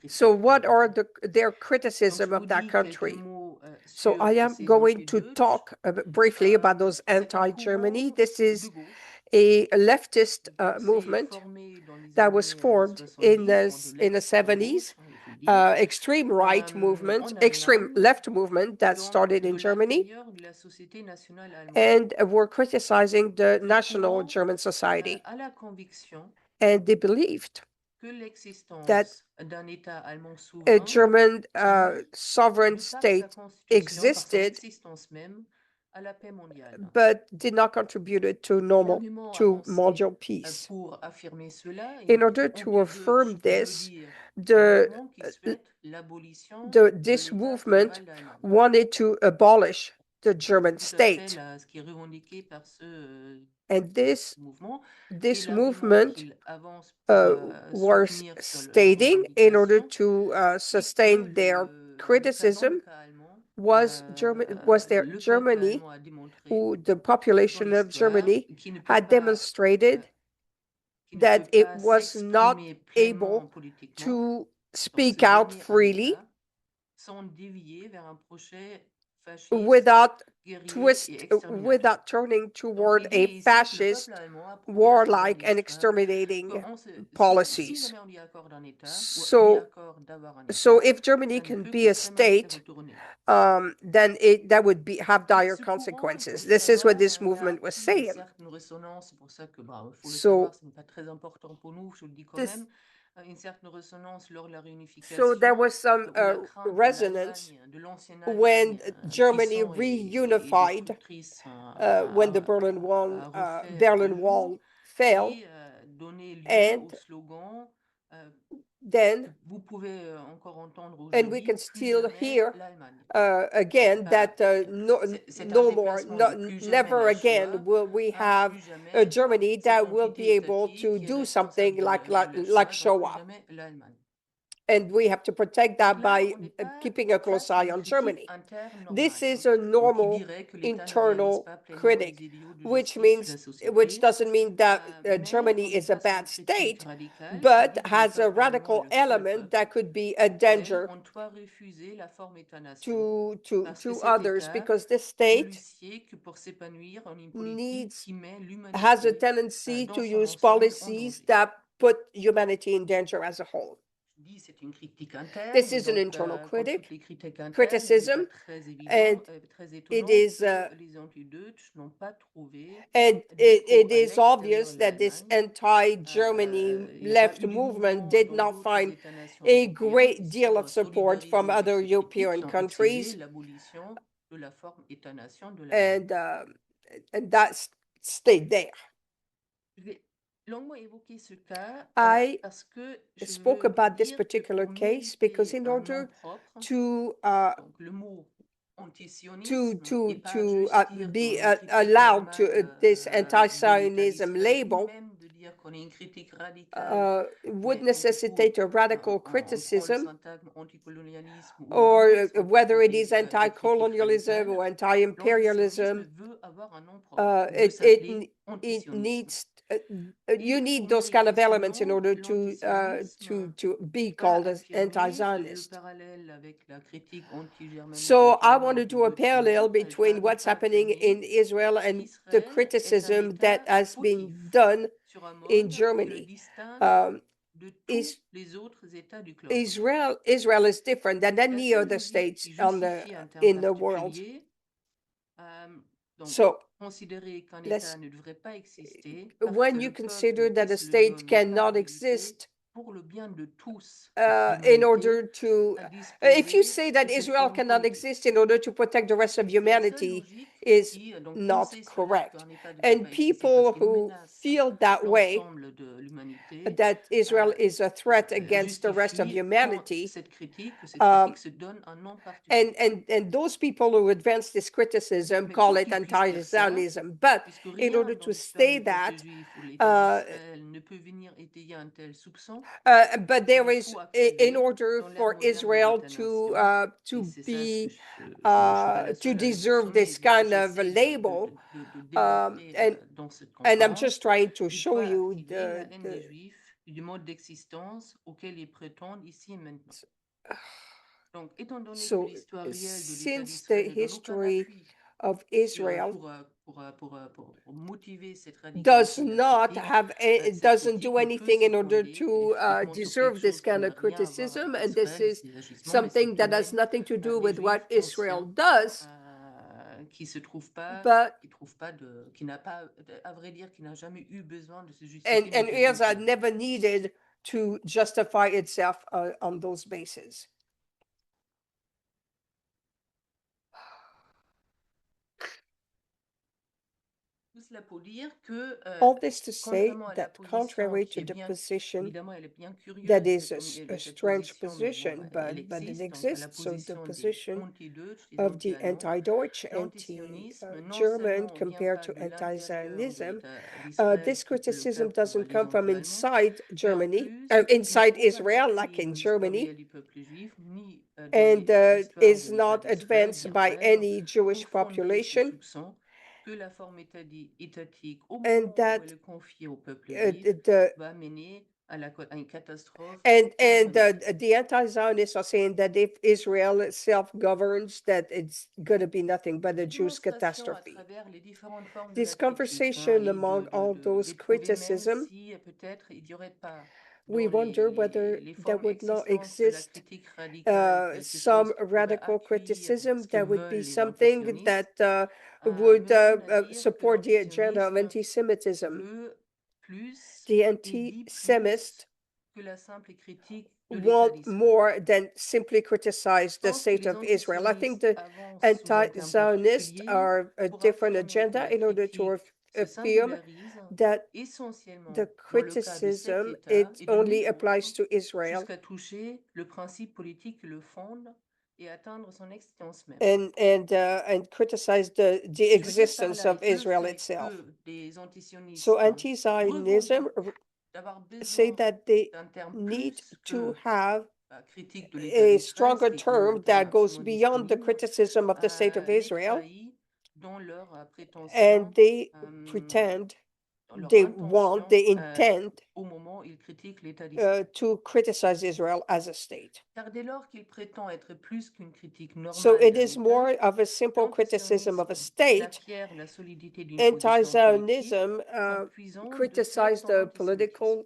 So what are their criticism of that country? So I am going to talk briefly about those anti-Germany. This is a leftist movement that was formed in the 70s, extreme right movement, extreme left movement that started in Germany, and were criticizing the national German society. And they believed that a German sovereign state existed, but did not contribute to mondial peace. In order to affirm this, this movement wanted to abolish the German state. And this movement was stating, in order to sustain their criticism, was Germany, who the population of Germany had demonstrated that peut it pas was not s'exprimer pleinement able politiquement. to Donc, ce speak out dernier freely agenda sont déviés vers un projet fasciste, without guerrier et exterminateur. without turning Donc, toward l'idée a ici est que le fascist, peuple allemand a prouvé à travers warlike, and l'histoire exterminating si policies. jamais on lui accorde un État, ou lui So, accorde d'avoir un État, so if Germany ça ne can peut be que a très mal se state, retourner. then that would have Et dire ce courant, il consequences. faut This is what savoir, this a movement was acquis une saying. certaine résonance, c'est pour ça que, faut le So, savoir, ce n'est pas très important pour nous, je le dis quand this, même, une certaine résonance lors de la so réunification, there was some où la crainte de resonance l'Allemagne, de l'ancienne when Allemagne, Germany puissant et reunified destructrice, when the Berlin de Wall nouveau, fell, qui donnait lieu and au slogan que then vous pouvez encore entendre and we aujourd'hui, can plus still jamais hear l'Allemagne. again that C'est un no more, déplacement de plus jamais never la again Shoah will we à have plus jamais a Germany cette that will entité be able étatique to qui est do responsable something de like la like Shoah, donc plus Shoah. jamais l'Allemagne. And we have to protect Donc that là, by on n'est pas keeping a close face à eye une on critique Germany. interne This normale, is a donc qui normal dirait que l'État ne réalise internal pas pleinement les critic, idéaux de which justice de la which société. doesn't mean that Mais Germany on est is a face à une bad critique state, radicale qui but dit que le has a peuple allemand est radical le seul element peuple that could be a danger on doit refuser la forme État-nation parce que to cet others, État because this n'est state lucier que pour s'épanouir en une politique needs qui met has a l'humanité tendency dans to son use ensemble en policies danger. that put humanity in danger as a whole. Je dis c'est une critique interne, This et is an donc internal comme toutes critic, les critiques internes, il n'est pas criticism, très and très it étonnant is que les anti-Deutsch n'ont pas trouvé and d'écho it à is l'extérieur obvious de that this l'Allemagne. anti-Germany Il n'y a pas left eu du movement mouvement did dans not d'autres find États-nations a européens qui great se deal sont of support from solidarisés avec other ces critiques, European qui ont exigé countries, l'abolition de la forme État-nation de l'Allemagne. and that stayed there. Je vais longuement évoquer ce cas I parce que je spoke veux about this dire que particular pour case because mériter in un nom order propre, to donc le mot antisionisme et pas to juste dire be qu'on est une critique allowed to normale this de l'État anti-Zionism d'Israël ou label même de dire qu'on est une critique radicale, would mais du coup necessitate a radical on prend le criticism, syntagme anticolonialisme ou un or autre whether it côté is de critique anti-colonialism or radicale. anti-imperialism, L'antisionisme veut avoir un nom propre, il veut it s'appeler it antisionisme. needs you Et need pour those kind mériter of ce elements in nom, order l'antisionisme to be va called as affirmer que le anti-Zionist. parallèle avec la critique anti-germanique, So I notamment want to do a anti-Deutsch en parallel Israël, between ne what's pas happening in affirmer Israel and the qu'Israël est un criticism that État has fautif been done sur un in mode qui le Germany. distingue de tous Is les autres États du globe. Israel is different than La any seule other logique states qui justifie un terme in the world. particulier, donc So considérer qu'un let's État ne devrait pas exister parce que when you le consider peuple that qui a se le state donne cannot l'honorabilité exist pour le bien de tous, in order l'humanité, to à if you disposer say de that cette Israel forme cannot politique. exist in order to protect the rest of C'est la seule humanity logique is qui donc not penser cela correct. qu'un État ne devrait And pas exister parce people qu'il who menace feel that way, l'ensemble de l'humanité that Israel is a threat against the rest of justifie quand humanity, cette critique se donne un nom particulier. and those people who advance this criticism Mais call pour it qu'ils puissent faire ça, anti-Zionism. But puisque in rien order dans to l'histoire say du peuple that, juif ou l'État d'Israël ne peut venir étayer un tel soupçon, but there il is, faut in accéder order dans l'ère for moderne des Israel États-nations. Et to c'est ça ce que be je suis pas la to seule à le deserve soupçonner, this c'est ce que kind of j'essaie label, de démontrer and dans cette I'm conférence. just trying to Il show faut you activer la haine des Juifs et du mode d'existence auquel ils prétendent ici et maintenant. Donc, étant donné que so l'histoire réelle de l'État since the d'Israël ne donne aucun history appui of Israel pour motiver cette does radicalité de la not critique, have it cette doesn't critique do ne peut anything se in order fonder to effectivement sur quelque deserve this chose qui kind n'a of rien à voir criticism, avec and this Israël et is ses agissements, mais something that has simplement nothing to do les with what Juifs Israel anciens does. But qui n'a pas, à vrai dire, qui n'a jamais eu besoin de se and justifier ni de Israel défendre. never needed to justify itself on those bases. Tout cela pour dire que, All this to say contrairement à la that position contrary qui to est the bien, position évidemment, elle est bien that curieuse is comme idée de a cette strange position, mais bon, position, elle but it existe. Donc, à la exists. So the position des position anti-Deutsch, des of the anti-allemands, anti-Deutsch, l'antisionisme, non anti-German seulement vient compared pas to de l'intérieur de anti-Zionism, l'État d'Israël, this type le criticism peuple, doesn't les come from anti-allemands, inside mais en Germany, plus, il n'a inside aucun Israel, like appui in dans l'histoire Germany, réelle du peuple juif, ni dans and l'histoire de is l'État not d'Israël, advanced by d'Israël. Donc, any pour Jewish fonder ce population. soupçon que la forme étatique, au and moment où that elle est confiée au peuple juif, the va mener à une catastrophe and monumentale. the anti-Zionists are saying that if Israel self-governs, that it's going to be nothing but a Cette Jewish démonstration à catastrophe. travers les différentes formes de This la critique, hein, conversation et among all those d'éprouver même criticism, si peut-être il n'y aurait pas we dans wonder whether les there formes would not existantes de la exist critique radicale quelque some chose qui pourrait radical accueillir criticism ce que that would be veulent les something antisionistes, that would me mène à dire que support the agenda of l'antisionisme anti-Semitism. veut plus The et dit plus anti-Semists que la simple critique de l'État want d'Israël. more than simply criticize Je the pense que state les of Israel. I think antisionistes the avancent sous un terme anti-Zionists particulier are a pour different affirmer que agenda la in order to critique se affirm singularise that the essentiellement dans le cas de cet criticism, État it et de only nulle applies autre, to Israel jusqu'à toucher le principe politique qui le fonde et atteindre son existence même. and criticize the Je veux dire par existence là, of il peut Israel fait itself. que des So antisionistes anti-Zionism revendiquent d'avoir say besoin that they d'un terme need plus to que have critique de l'État a d'Israël, ce stronger qui est une term méthode that goes absolument beyond the disponible, criticism of the state of les Israel, trahit dans leur and prétention, they euh, pretend, dans leur they want, intention they intend au moment où ils critiquent l'État d'Israël. to criticize Israel as a state. Car dès lors qu'il prétend être plus qu'une critique So normale it d'un is more État, of a simple criticism of a l'antisionisme state. n'acquiert la solidité d'une position politique Anti-Zionism qu'en puisant de fait criticized dans the l'antisémitisme, political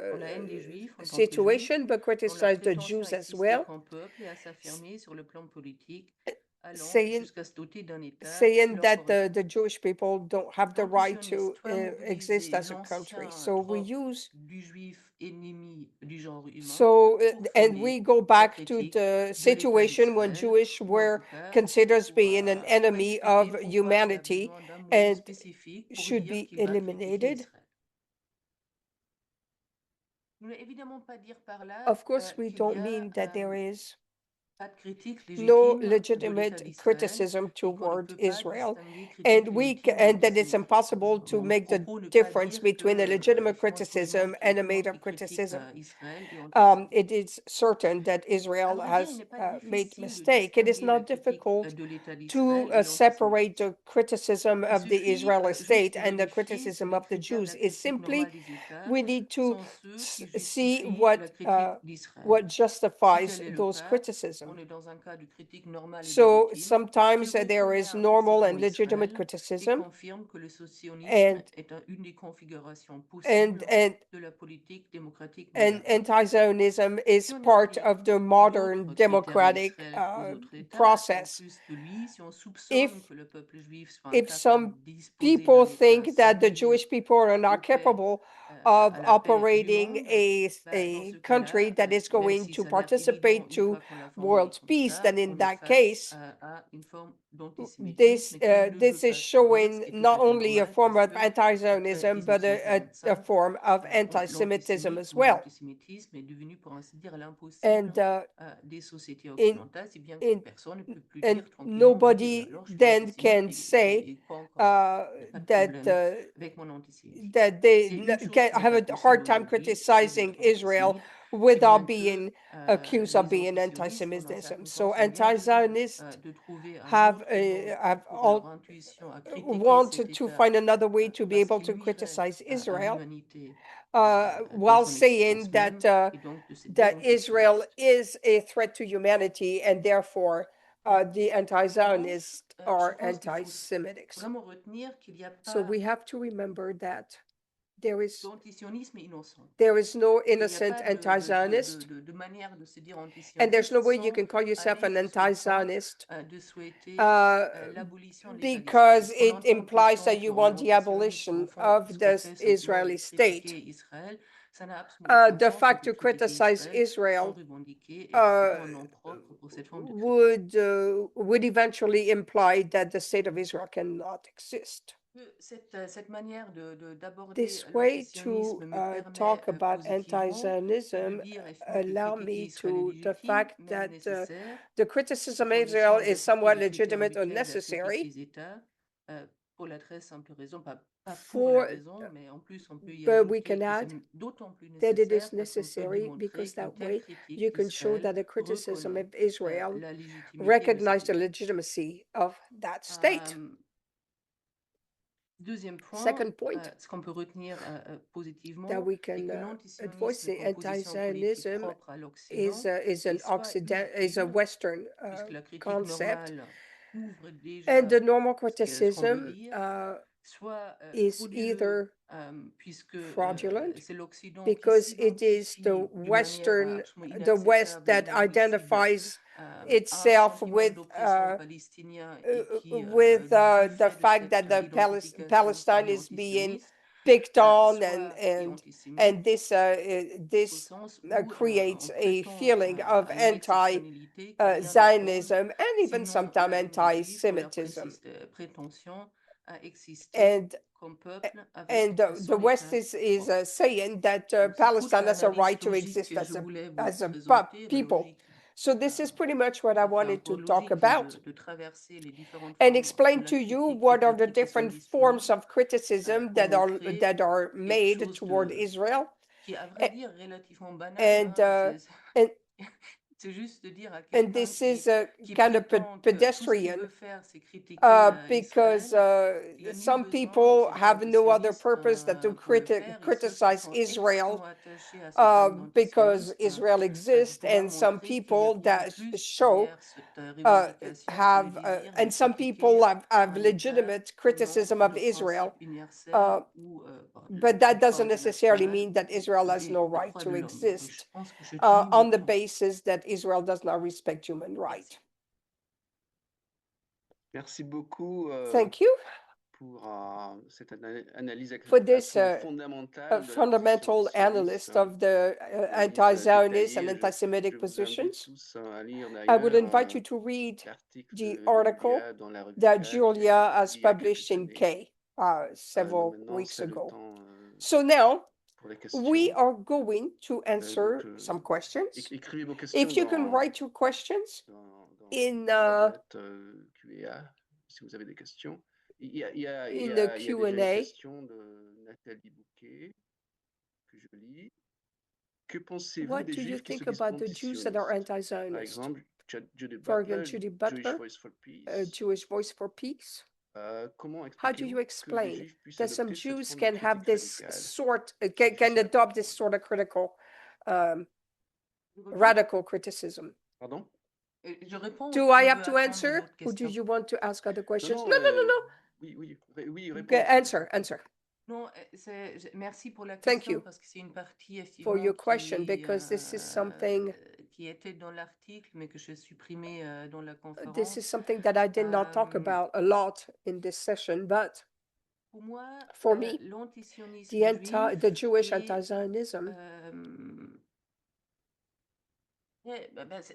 dans la haine des Juifs en tant que Juifs, situation, but dans la criticized the prétention Jews à as exister well, comme peuple et à s'affirmer sur le plan politique, allant saying jusqu'à se doter d'un État qui saying leur that correspond. the Jewish people don't have the right to L'antisioniste va exist mobiliser as a country. l'ancien So we trope use du juif ennemi du genre humain so pour and we fonder go sa back to critique the de l'État situation when d'Israël, Jewish ou en were tout cas considered as pour, being an pour enemy expliquer of pourquoi il a humanity besoin d'un mot and spécifique pour should dire be qu'il va critiquer eliminated. Israël. Je ne veux évidemment pas dire par là Of course, we qu'il y don't a mean that there is pas de critique no légitime de l'État legitimate d'Israël criticism et qu'on ne toward peut pas Israel, distinguer critique and légitime et and that it's antisémitisme. impossible to Mon make the propos ne pas difference dire between a que legitimate monstrueusement criticism qu'il y a and a tout le monde made qui up critique criticism. Israël est It antisémite. is certain that À Israel vrai dire, il has n'est pas made difficile de mistake. It is distinguer la not critique difficult de l'État to d'Israël et separate l'antisémitisme. the criticism Il of the suffit Israeli juste state de and the vérifier si criticism les of the critères de Jews. la It's critique simply normale des États we need to sont ceux qui see justifient la critique d'Israël. what Si justifies tel est le those cas, on criticism. est dans un cas de critique normale et So légitime qui sometimes there is reconnaît normal and implicitement legitimate Israël et criticism, confirme que le sionisme and est une des configurations and possibles and de la politique démocratique and moderne. anti-Zionism is Si on part applique of the modern d'autres critères à democratic Israël qu'aux autres États, en process. plus de lui, si on soupçonne If que le peuple juif soit if incapable some de disposer people d'un État think that the singulier Jewish people are ou not fait capable of à l'appel du operating monde, dans a ce country cas-là, that is même going si to ça a l'air évident participate une to fois qu'on l'a formulé world's comme peace, then ça, in on est that face case, à une forme this d'antisémitisme qu'il ne veut this is pas se dire, ce showing qui est tout not à fait only a normal form parce of que après anti-Zionism, but a 1945, form of anti-Semitism as l'antisémitisme ou well. l'antisémitisme est devenu, pour ainsi dire, l'impossible And des sociétés in occidentales, si bien que in personne ne peut plus and dire tranquillement, oui, nobody alors je suis then antisémite can say et quoi encore? Il n'y a pas de that problème avec mon antisémitisme. that they C'est une chose can qui n'est have pas a possible hard time aujourd'hui, c'est criticizing d'être Israel antisémite, si bien without que being accused of les being antisionistes, pendant un anti-Semitism. certain temps, So sont bien venus anti-Zionists de trouver un have autre nom have pour leur all intuition à critiquer cet want to État find another way to be parce able qu'il to nuirait criticize à Israel, l'humanité dans while son saying existence même, et donc de se dire that Israel antisioniste. is a threat to humanity, and therefore the En revanche, anti-Zionists je are pense qu'il faut anti-Semitics. vraiment retenir qu'il n'y a So pas we have to remember that there is d'antisionisme innocent. no Il n'y a innocent pas anti-Zionist, de manière de se dire and there's no antisioniste way you sans can call yourself aller an jusqu'au point anti-Zionist de souhaiter uh, l'abolition de l'État d'Israël. because Ce qu'on it entend implies that prétendre you qu'un want the antisioniste, au abolition fond, of ce qu'on the fait simplement est Israeli de state. critiquer Israël, ça n'a absolument aucun The sens. On fact peut to critiquer criticize Israël sans Israel revendiquer uh, explicitement un nom propre pour cette forme de critique. would eventually imply that the state of Israel cannot exist. Cette manière d'aborder This way to l'antisionisme me permet talk about positivement de anti-Zionism dire effectivement que allow critiquer me Israël est to the légitime, fact même that nécessaire, the sous criticism of Israel condition is d'appliquer somewhat les critères legitimate or habituels de la critique necessary des États, pour la très simple raison, pas pour la for, raison, mais en plus on peut y but we ajouter can que c'est add d'autant plus that it is nécessaire parce qu'on peut necessary démontrer because qu'une that telle way critique you can show d'Israël that the criticism reconnaît of Israel la légitimité de cet recognize the État. legitimacy of that state. Euh, Deuxième point, Second point ce qu'on peut retenir that positivement we est can que advise l'antisionisme the comme position politique anti-Zionism propre à is l'Occident is an est soit is a utile, Western puisque la critique concept, normale couvre and the déjà normal ce qu'elles semblent criticism dire, soit is frauduleux, either puisque fraudulent c'est l'Occident qui because it is the s'identifie d'une manière absolument West inacceptable et that inadmissible identifies à un itself sentiment d'oppression palestinien et qui, du the fait de fact cette that the identification se Palestine dit is being antisioniste, picked on, soit est and antisémite, au this sens où creates on a prétend feeling of à une exceptionnalité qui vient d'apprendre, Zionism and even sinon sometimes la juifs ont leur anti-Semitism. prétention à exister And comme peuple avec the son West État is propre. saying that Donc, c'est toute Palestine has a l'analyse right to logique exist que je voulais vous as a présenter, la people. logique So this is pretty much what I enfin, wanted to pour talk logique about, de traverser les différentes and formes de explain la to you critique what are the qui sont different forms disponibles of criticism pour that montrer are quelque made chose toward Israel, qui est à vrai dire relativement banal. and and C'est juste de dire à and quelqu'un this is qui kind of prétend que tout ce qu'il pedestrian veut faire, c'est critiquer because Israël, il n'y a nul some besoin de people se dire have no other antisioniste purpose than to pour le faire, et ceux qui criticize sont Israel extrêmement attachés à ce terme because d'antisioniste Israel de exists, pouvoir and some montrer qu'il y a people beaucoup that plus show derrière cette revendication que le désir de and some critiquer people have un État legitimate au nom criticism of de Israel, principes universels ou but de that doesn't droits necessarily internationaux mean that Israel has no et des right droits to de l'homme. Et je exist pense que je cligne on the l'écran. basis that Israel does not respect human rights. Merci. Merci beaucoup Thank you pour cette analyse for this fondamentale de la position fundamental antisioniste, analyst of the analyse anti-Zionist and détaillée. Je anti-Semitic vous invite positions. tous à lire I would d'ailleurs invite you to read l'article the de article Julia dans la revue that K qui a été Julia has publié il y a published quelques in années. K several Maintenant, weeks c'est le ago. temps So now pour les questions. we are going to answer Donc, some questions. écrivez vos questions If you can write your questions in la boîte Q&A, si vous avez des questions. Il y a the déjà une Q&A. question de Nathalie Bouquet que je lis. Que pensez-vous What des do you Juifs qui se think disent about the Jews that are antisionistes? Par anti-Zionist? exemple, Judy For Butler, Judy Jewish Butler, Voice for Peace. Jewish Voice for Peace. Comment How do expliquez-vous you que les explain Juifs puissent that some adopter cette Jews forme de can have critique this radicale? sort, Difficile can à adopt this comprendre. sort of critical, Je réponds? radical criticism? Pardon? Je réponds ou Do tu I veux have to attendre answer, d'autres or do questions? you want to ask other Non, questions? non, No. oui, Okay, répondez. answer. Non, merci pour la Thank question you parce que c'est une partie for your effectivement question, because this is something qui était dans l'article mais que j'ai supprimé dans la this conférence. is something that I did not talk about a lot in this session, but Pour moi, for me, l'antisionisme juif the Jewish est, anti-Zionism,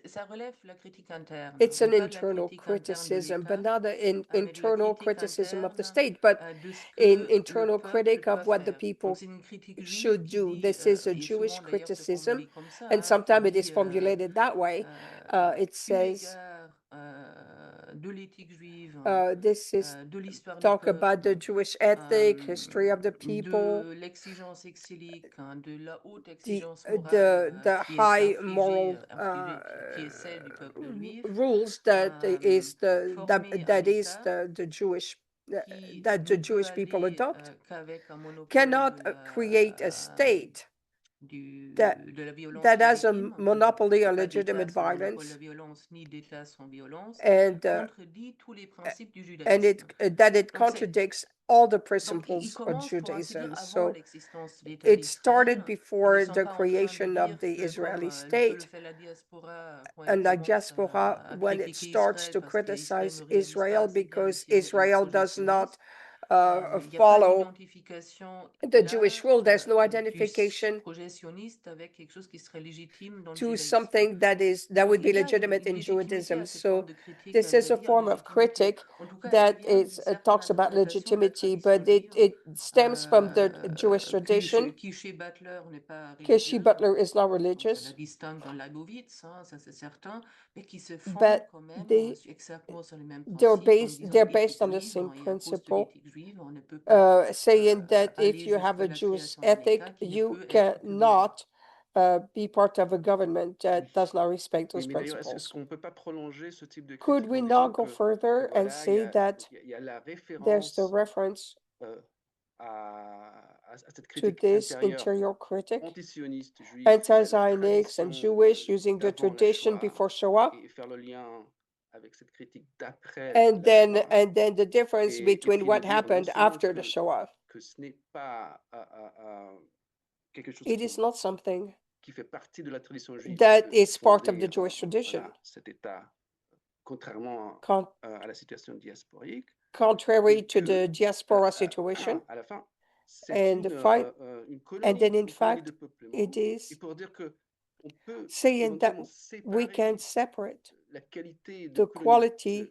ça relève la critique interne, it's non an pas de la internal critique interne de criticism, but l'État, not an mais de la internal critique criticism of the interne state, but de ce an que le internal peuple critic doit of what the faire. Donc people c'est une critique juive should qui do. dit, This is a et Jewish souvent d'ailleurs c'est criticism, formulé comme ça, and qui sometimes it is dit formulated that way. It eu says, égard de l'éthique juive, this is de l'histoire du talk about the peuple, Jewish ethic, history of the people, de l'exigence exilique, de la haute the exigence morale qui est high infligée, moral qui est celle du peuple juif, rules that is formée un État the Jewish qui that ne the peut Jewish people aller adopt, qu'avec un monopole cannot create a state de la violence that has a légitime. monopoly on Pas d'État legitimate sans monopole de la violence, violence, ni d'État sans violence, and contredit tous les principes du and judaïsme. that it Donc, contradicts all the donc il principles of commence, pour ainsi dire, Judaism. avant So l'existence de l'État it started d'Israël. Ils ne before sont the pas en train de creation of dire the que, comme Israeli que le state. fait la diaspora, quand elle And la commence diaspora, à when it critiquer starts Israël to parce qu'Israël criticize ne réalise pas Israel assez bien because le Israel projet does not sioniste, il n'y a pas follow d'identification the là Jewish rule, there's no du identification projet sioniste avec quelque chose qui serait légitime dans le to judaïsme. something that Donc would be il y a legitimate une in légitimité Judaism. à cette forme So de critique, à this is vrai a dire, form of légitimité. critic En tout cas, elle that vient d'une certaine talks about interprétation de la legitimacy, tradition but juive, it stems from the Jewish tradition. qui chez Butler n'est pas Kishi religieuse. Butler is not Donc, ça la religious, distingue dans Leibowitz, ça c'est certain, mais qui se fondent but quand même exactement sur les mêmes they're principes en disant they're il faut based on the suivre, same et à cause de principle, l'éthique juive, on ne peut pas saying that if aller you have jusqu'à a la Jewish création d'un État ethic, qui ne you peut être que violent. cannot be part of a government that does not respect those Mais d'ailleurs, est-ce principles. qu'on ne peut pas prolonger ce type de Could critique we en not disant go que further and voilà, say that il y a la there's the référence reference à cette to critique this intérieure interior critic, antisioniste juif de la anti-Zionists and tradition Jewish, using the d'avant la tradition Shoah before Shoah, et faire le lien avec cette critique d'après and la Shoah then the difference et between puis de what dire non happened seulement after the Shoah. que ce n'est pas quelque chose It is not something qui fait partie de la tradition juive that de is part of fonder the Jewish tradition. voilà, cet État, contrairement à la situation diasporique, Contrary et to que the diaspora situation. à la fin, c'est And une and then in colonie fact, de peuplement. it Et is pour dire que on peut saying that éventuellement we can séparer separate la qualité de the quality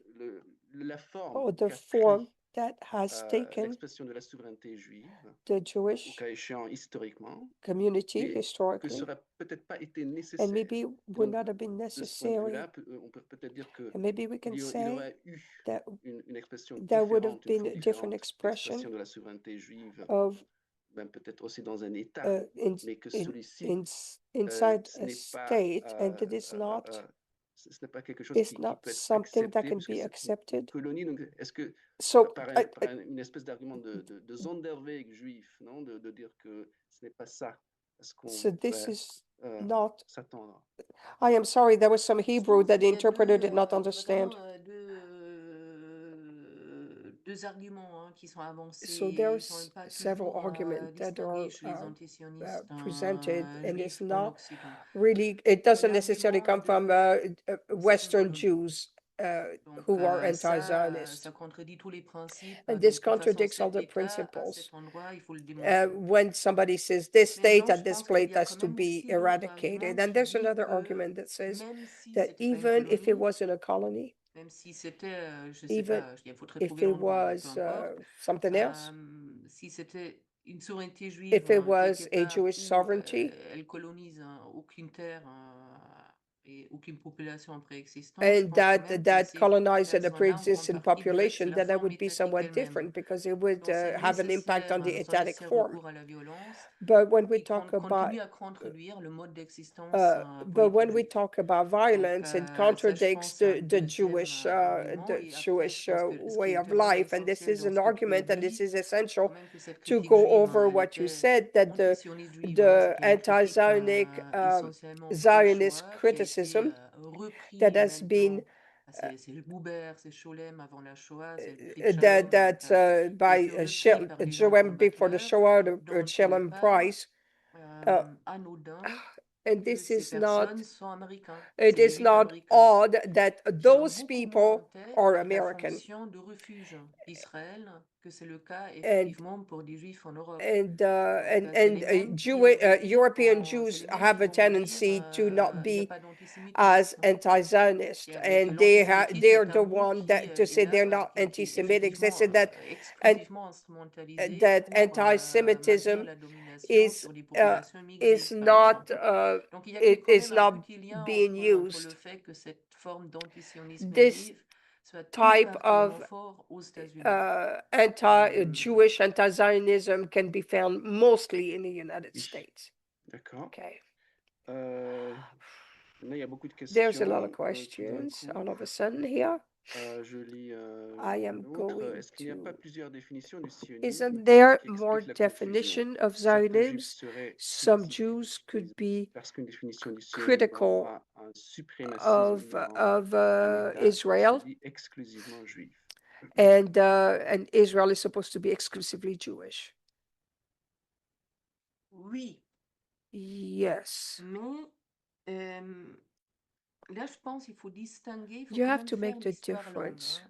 la forme or the qu'a form pris that has taken l'expression de la souveraineté juive, the au Jewish cas échéant historiquement, community mais que historically, ça n'aurait peut-être pas été and nécessaire. maybe Et would donc, not have been de ce point de necessary. vue-là, on peut peut-être dire que And maybe we can il say aurait eu that une expression there would have différente, une been forme a different différente expression d'expression de la souveraineté juive, of même peut-être aussi dans un État, mais que celui-ci, inside ce a n'est pas, state, and it is not ce n'est pas quelque chose is qui not peut être something that accepté, can puisque be c'est une accepted. colonie. Donc, est-ce que So par une espèce d'argument de Zonderweg juif, non, de dire que ce n'est pas ça à ce qu'on this pourrait is not. s'attendre. I am sorry, there was some Je Hebrew pense that the qu'il y a interpreter did not vraiment, understand. deux arguments qui sont So avancés. Ils ne there's sont pas several toujours arguments that distingués are chez les antisionistes presented, and it's juifs en not Occident. really, it doesn't necessarily L'argument come from c'est une Western colonie. Jews Donc, who are ça anti-Zionist. contredit tous les principes. And Donc, this de toute façon, contradicts all cet the État, à principles. cet endroit, il faut le démanteler. When somebody says this state Maintenant, at je this pense qu'il place y a has quand to même be aussi d'autres arguments eradicated. And qui there's disent another que argument that says même si that c'était pas une even if it colonie, wasn't a colony, même si c'était, je sais even pas, il faudrait if trouver it l'endroit, mais peu was importe, something else, si c'était une souveraineté juive if it quelque was a part Jewish où sovereignty, elle colonise aucune terre et aucune population préexistante, je and pense quand même que that ces colonized a personnes-là ont en pre-existing partie dû être sous population, la then that forme would be étatique somewhat elle-même. different because it would Donc c'est have an impact nécessaire, on the sans ethnic nécessaire form. recours à la violence But when we et talk qu'on about continue à contredire le mode d'existence but when politique we juif. talk about violence, it Ça, je contradicts pense, c'est un the deuxième argument. the Et après, je Jewish pense que ce qui way était of vraiment life, and this essentiel is dans an ce que tu as argument, and this dit, is quand essential même que cette to critique go juive, over elle what you était said, that antisioniste juive. the C'était une critique anti-Zionic essentiellement Zionist pré-Shoah qui a été criticism repris that en has même been temps. C'est le Bouber, c'est Scholem avant la Shoah, c'est le cri de Shalom. that qui a by été repris par divers Joem before the combatteurs. Shoah, the Donc, ce n'est Shalom pas Price, anodin and que this ces is not. personnes sont américains. It C'est des is juifs not américains odd that qui ont those beaucoup moins en people tête are la American. fonction de refuge d'Israël que c'est le cas And effectivement pour des juifs en Europe. and C'est les mêmes qui ont dit European c'est Jews les mêmes have qui a vont vous dire tendency to not il n'y a be pas as d'antisémitisme. anti-Zionist, Que and l'antisémitisme they're est the un mot one qui that to est say they're là, not qui a été anti-Semitic. They effectivement say that and exclusivement instrumentalisé that pour maintenir anti-Semitism la domination is sur des populations immigrées, is par not exemple. Donc il y a it quand is même un not petit lien being entre le used. fait que cette forme d'antisionisme This juif soit tout type particulièrement of fort aux États-Unis. anti-Jewish anti-Zionism can be found mostly in the United States. D'accord. Okay. Là, il y a beaucoup de questions. There's a lot of questions all of a sudden here. Je lis I am l'autre. going Est-ce qu'il n'y a pas to. plusieurs définitions du sionisme Isn't there qui more expliquent la confusion? definition of Certains juifs Zionism? seraient Some critiques Jews could be parce qu'une définition du sionisme critical renvoie à un suprémacisme inhérent of à un État qui Israel, se dit exclusivement juif. and Israel is supposed to be exclusively Jewish. Oui, Yes. mais là, je pense qu'il faut distinguer, il faut You quand have même to faire make the l'histoire longue. difference.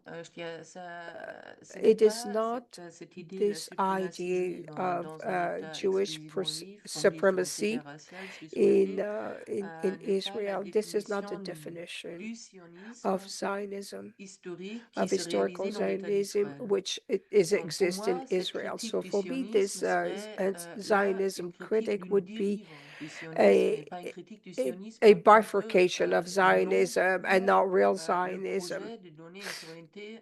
Ce n'est It is pas not cette idée de la this suprématie idea juive of dans un État Jewish exclusivement juif, fondé sur une supremacy raciale, si vous in souhaitez, in n'est pas la Israel. This is not the définition definition du sionisme of Zionism, historique qui of s'est historical réalisé dans l'État Zionism, d'Israël. which Donc, pour exists in moi, cette Israel. critique So du for me, this sionisme serait là Zionism une critique critic d'une would be dérive du sionisme et a pas une critique du a, sionisme a en tant que bifurcation of Zionism and not real Zionism, projet de donner une souveraineté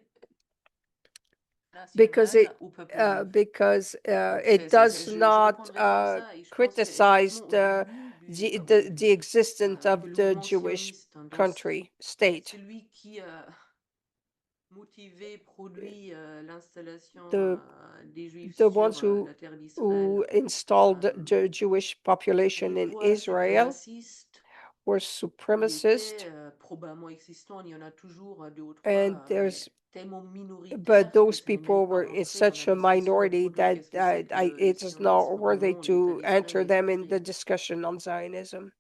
because nationale au peuple juif. it does Je not répondrai comme ça et je pense criticize qu'effectivement, au début the existence de of the le mouvement Jewish sioniste, donc country state. celui qui motivé, produit l'installation the des Juifs the ones sur la terre who d'Israël installed the Jewish population in déploie Israel suprémacistes, were il supremacists, était probablement existant. Il y en a toujours deux ou trois, and mais there's tellement but minoritaires que those ce n'est même people pas were in entré dans la such a discussion minority aujourd'hui. that Qu'est-ce que c'est que le it is not sionisme au worthy nom de l'État to d'Israël enter a them été in the créé? discussion on Zionism.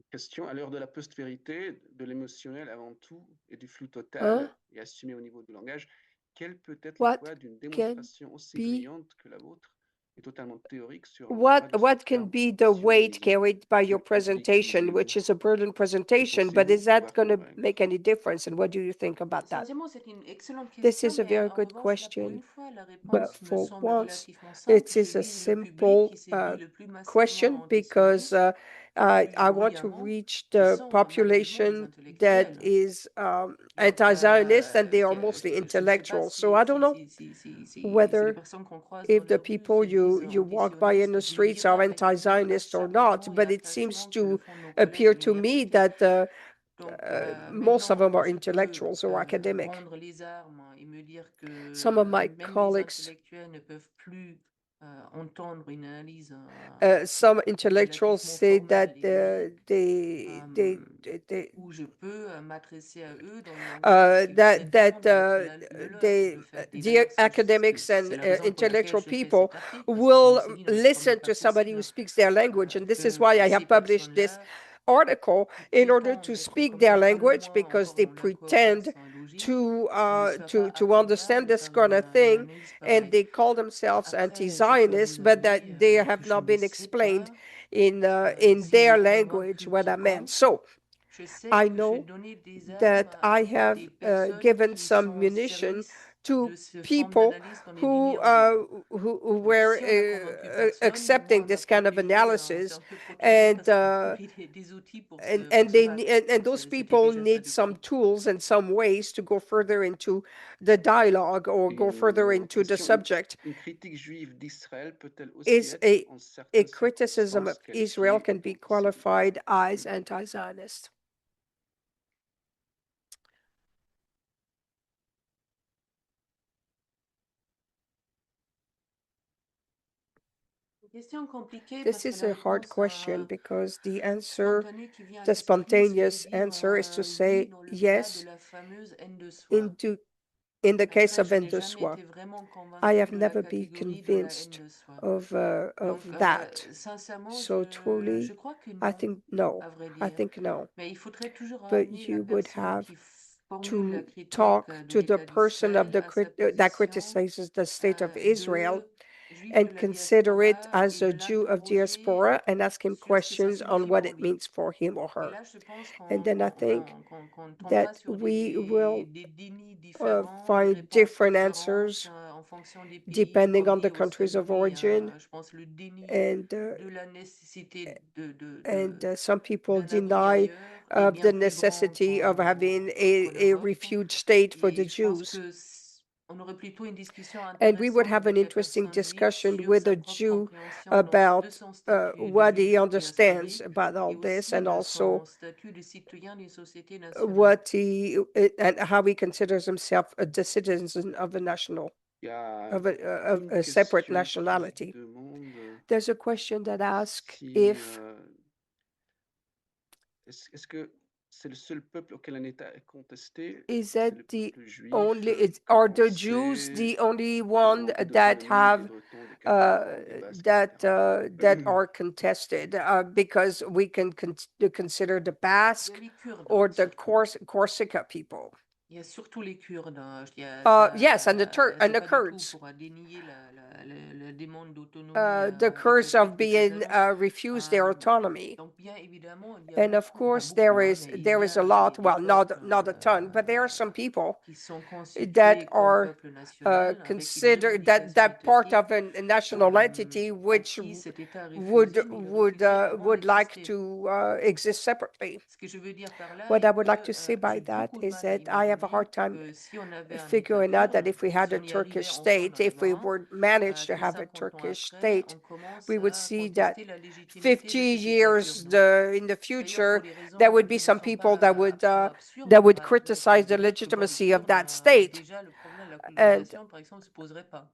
Question, à l'heure de la post-vérité, de l'émotionnel avant tout et du flou Huh? total et assumé au niveau du langage, quel peut être le What poids d'une can démonstration aussi be brillante que la vôtre et totalement théorique sur l'emploi de ce what can terme be the weight antisionisme carried by chez your le public presentation, musulman? which is a brilliant Que presentation, but pensez-vous is that pouvoir going to convaincre? make any difference? And what do you think about that? Sincèrement, c'est une excellente This question, is a mais very en good revanche, là, pour question. une fois, la But réponse me for semble once, relativement simple. it Je is a vise le public simple qui s'est dit le plus massivement question because antisioniste, le plus I want to bruyamment, reach qui the sont malheureusement des population that intellectuels. is Donc, anti-Zionist, and they are mostly je ne sais pas intellectual. So I don't know si les whether personnes qu'on croise dans if the la rue people se disent you walk by in antisionistes. the Je le streets are dirais effectivement anti-Zionist or not, acharnement et but it seems attachement que le to font nos collègues appear de to me l'Amérique. that Donc, most of them maintenant, are je peux intellectuals or academic. rendre les armes et me dire Some of que my même les colleagues, intellectuels ne peuvent plus entendre une analyse some intellectuals relativement say formelle that et logique, où je peux m'adresser à eux dans le langage qu'ils prétendent être le leur et le faire. Et the d'ailleurs, academics and c'est la raison pour laquelle intellectual je fais people cet article, parce que je me will suis dit, non, mais c'est quand même listen pas to somebody who possible speaks their language. And this is why que I ces have published this personnes-là article qui in order prétendent to être quand speak their même pas language, loin because encore they dans leur cohérence pretend logique, ne soient pas to understand accusables this par kind of une thing, analyse and pareille. they call themselves Après, je peux anti-Zionist, vous but avouer that they have que je not ne been sais explained pas in si their j'ai language convaincu what I meant. quiconque. So Je sais I que j'ai know donné des armes that I à have des personnes given qui some sont au munition service to de ce forme people d'analyse dans les who Lumières du monde. who Donc, were si on n'a convaincu personne, moi, accepting ma this kind of produit, c'est analysis, un peu protégé and parce qu'on produit des outils pour se battre. and Donc, those c'était people déjà ça need de some prix. tools and some ways to go further into the dialogue or go further Une into the question, subject. une critique juive d'Israël peut-elle aussi Is être, en a certaines criticism of circonstances, Israel qualifiée can be d'antisémite? qualified as anti-Zionist? Une question compliquée This parce que is la a hard réponse question because the answer, spontanée qui vient à the l'esprit, c'est de spontaneous dire answer, is to oui say dans le cas de yes la fameuse haine de soi. into in the case Après, of je n'ai jamais Induswa. été vraiment I convaincue have de la never been catégorie de la haine convinced de soi. of Donc, that. sincèrement, So je truly, crois que I non, think no. à vrai I dire. think no. Mais il faudrait toujours But ramener la you would personne have qui formule la to critique talk de to the l'État person of d'Israël the à sa that position criticizes the state of Israel de juif de and la consider it diaspora as et a de Jew of l'interroger diaspora and ask him sur ce que ça questions on signifie what pour it lui. means for him or Et her. là, je pense And then I think qu'on tombera that sur we will des dénis différents, des find réponses different différentes answers en fonction des pays. depending Comme on dit the aussi countries of lui, origin. je pense le déni And de la nécessité some people d'un abri deny ailleurs est of bien the plus grand necessity of having qu'en a Europe. refuge state for the Et je pense Jews. que on aurait plutôt une discussion And we would intéressante have an avec la interesting personne juive discussion sur with sa a propre Jew compréhension de about son statut de what he juif understands diasporique about all et this, aussi and de also son statut de citoyen d'une société nationale. what he and how he considers himself a citizen of a national Il y a of une a separate question qui nationality. demande There's a question that asks si if est-ce que c'est le seul peuple auquel un État est contesté? is C'est that le the peuple juif. only Que are the Jews penser the only one des that Otomie, des have Bretons, des Catalans, des Basques, etc. that are contested because we can consider the Il y a Basque les Kurdes, or the surtout. Corsica people. Il y a surtout les Kurdes. Yes, and C'est the pas du tout Kurds. pour dénier la demande d'autonomie The curse éthiopie of des being Catalans. refused their autonomy. Donc, bien évidemment, il y a And of beaucoup, pas course, beaucoup, hein, mais il there y is a a lot. des Well, peuples not a ton, but there are some people qui sont that constitués comme are peuple national avec une considered revendication that part ethnique of a national entity à which qui cet État a refusé, mais il a refusé avant would like d'exister. to exist separately. Ce que je veux dire par là What est I would like que to say by j'ai that beaucoup de is mal à that I have have a hard time que si on avait un figuring out that dictateur, if we had si a on y arrivait Turkish enfin state, en if we arrivant, were managed to que have a 50 ans Turkish après, state, on commence we would à see that contester la légitimité de 50 cette years dictature. in the D'ailleurs, pour future, des raisons there would be qui ne some sont people pas absolument absurdes, that would avec criticize the d'autres voies legitimacy of obscures, that state. déjà le problème de la And colonisation, par exemple, ne se poserait pas.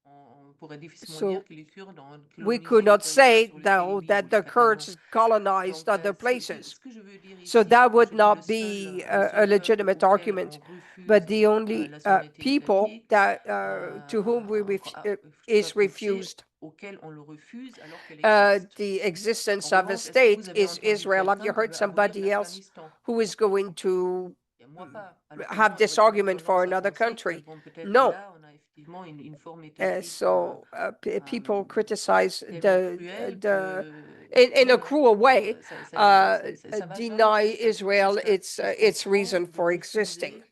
On pourrait difficilement so dire que les Kurdes ont we colonisé could le not say, territoire sur lequel though, ils vivent, that ou les the Catalans. Kurds colonized Donc, other places. ce que je veux dire So ici, that c'est que would je crois que not be a peuple legitimate auquel argument. on refuse But the only la souveraineté people étatique, that to whom is refused auquel on le refuse alors qu'elle existe. the existence En of a revanche, est-ce que vous state avez is entendu Israel. Have you quelqu'un qui heard veut abolir somebody else l'Afghanistan? who is going to Et moi pas. Alors que have bon, this j'aurais argument for tendance à another penser que, country? bon, peut-être No. là, on a effectivement une forme étatique So people criticize tellement cruelle in a non, cruel way, ça va deny jamais Israel its comprendre reason de for existing refuser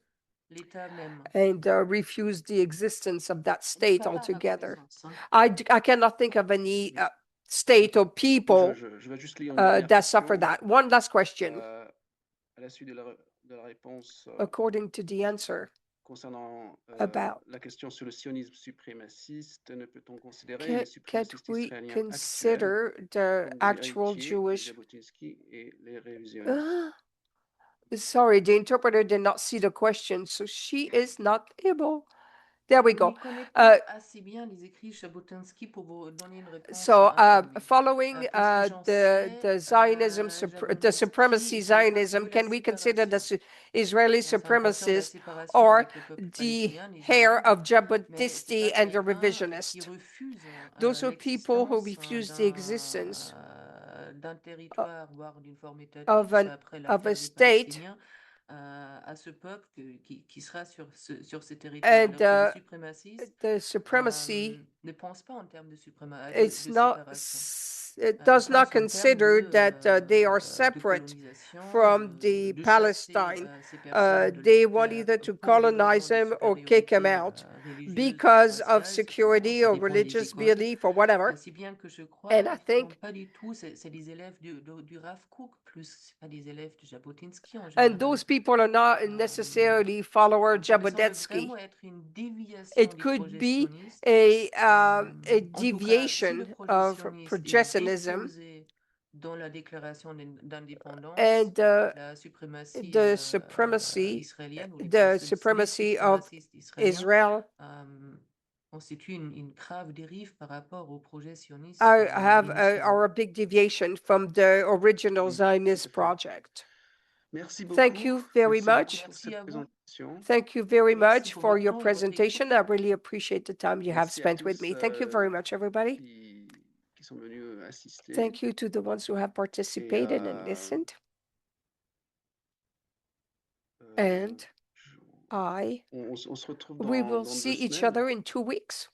l'État même. and refuse the existence of that On ne state peut pas avoir tous les altogether. sens, hein. I cannot think of any state or people Je vais juste lire une dernière that question. suffer that. One last question. À la suite de la réponse According to the answer concernant about la question sur le sionisme suprémaciste, ne peut-on considérer les can't suprémacistes we israéliens actuels consider the comme des actual héritiers de Jewish Jabotinsky et les révisionnistes? Sorry, the interpreter did not see the question, so she is not able. There we On go. ne connaît pas assez bien les écrits de Jabotinsky pour vous donner une réponse So, informée. following Pour ce que j'en the sais, Zionism, the supremacy Jabotinsky était quelqu'un qui Zionism, voulait la can we consider the séparation. Israeli C'est un porteur de la supremacists séparation or avec le peuple the palestinien, hair Israël, of mais c'est Jabotinsky pas and the quelqu'un qui revisionists? refuse Those are people who l'existence refuse the existence d'un territoire, voire d'une forme étatique, of ça après a l'affaire des state Palestiniens, à ce peuple qui sera sur ces territoires. and Alors que les suprémacistes the supremacy. ne pensent pas en termes de It's not. séparation. It does Ils not pensent en termes consider that they are de separate colonisation, from the de chasser Palestine. ces personnes de They leur want terre either to pour des raisons colonize de them or kick them supériorité out religieuse ou because of raciale, security ça or dépend des religious écoles. belief or whatever. Si bien que je crois, And I ils ne sont think, pas du tout, c'est des élèves du Rav Kook, plus c'est pas des élèves de Jabotinsky en and général. those people are not necessarily follower Donc, ça me semble Jabotinsky. vraiment être une déviation It du could projet be sioniste. a En tout cas, si le deviation projet of sioniste est progressionism déposé dans la déclaration d'indépendance, and la suprématie the supremacy, israélienne ou the les supremacy of suprémacistes israéliens Israel constitue une grave dérive par rapport au projet sioniste are a big deviation from the original Oui, Zionist tout à fait. project. Merci Thank beaucoup. you very Merci beaucoup much. pour cette présentation. Thank you very Merci much pour for votre your temps et votre presentation. I really appreciate the time you have Merci à spent with tous me. Thank you very much, everybody. qui sont venus assister. Thank you to the ones who have participated and listened. And on se retrouve we will dans see 2 each semaines other in 2 weeks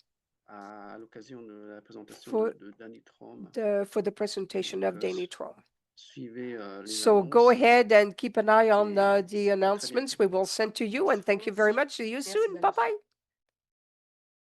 à l'occasion de la présentation de Danny Trom. for the presentation of Danny Trom. Suivez les So go annonces. ahead and keep an eye on Et the announcements we will send to you. And thank you very much. See you soon. Bye-bye.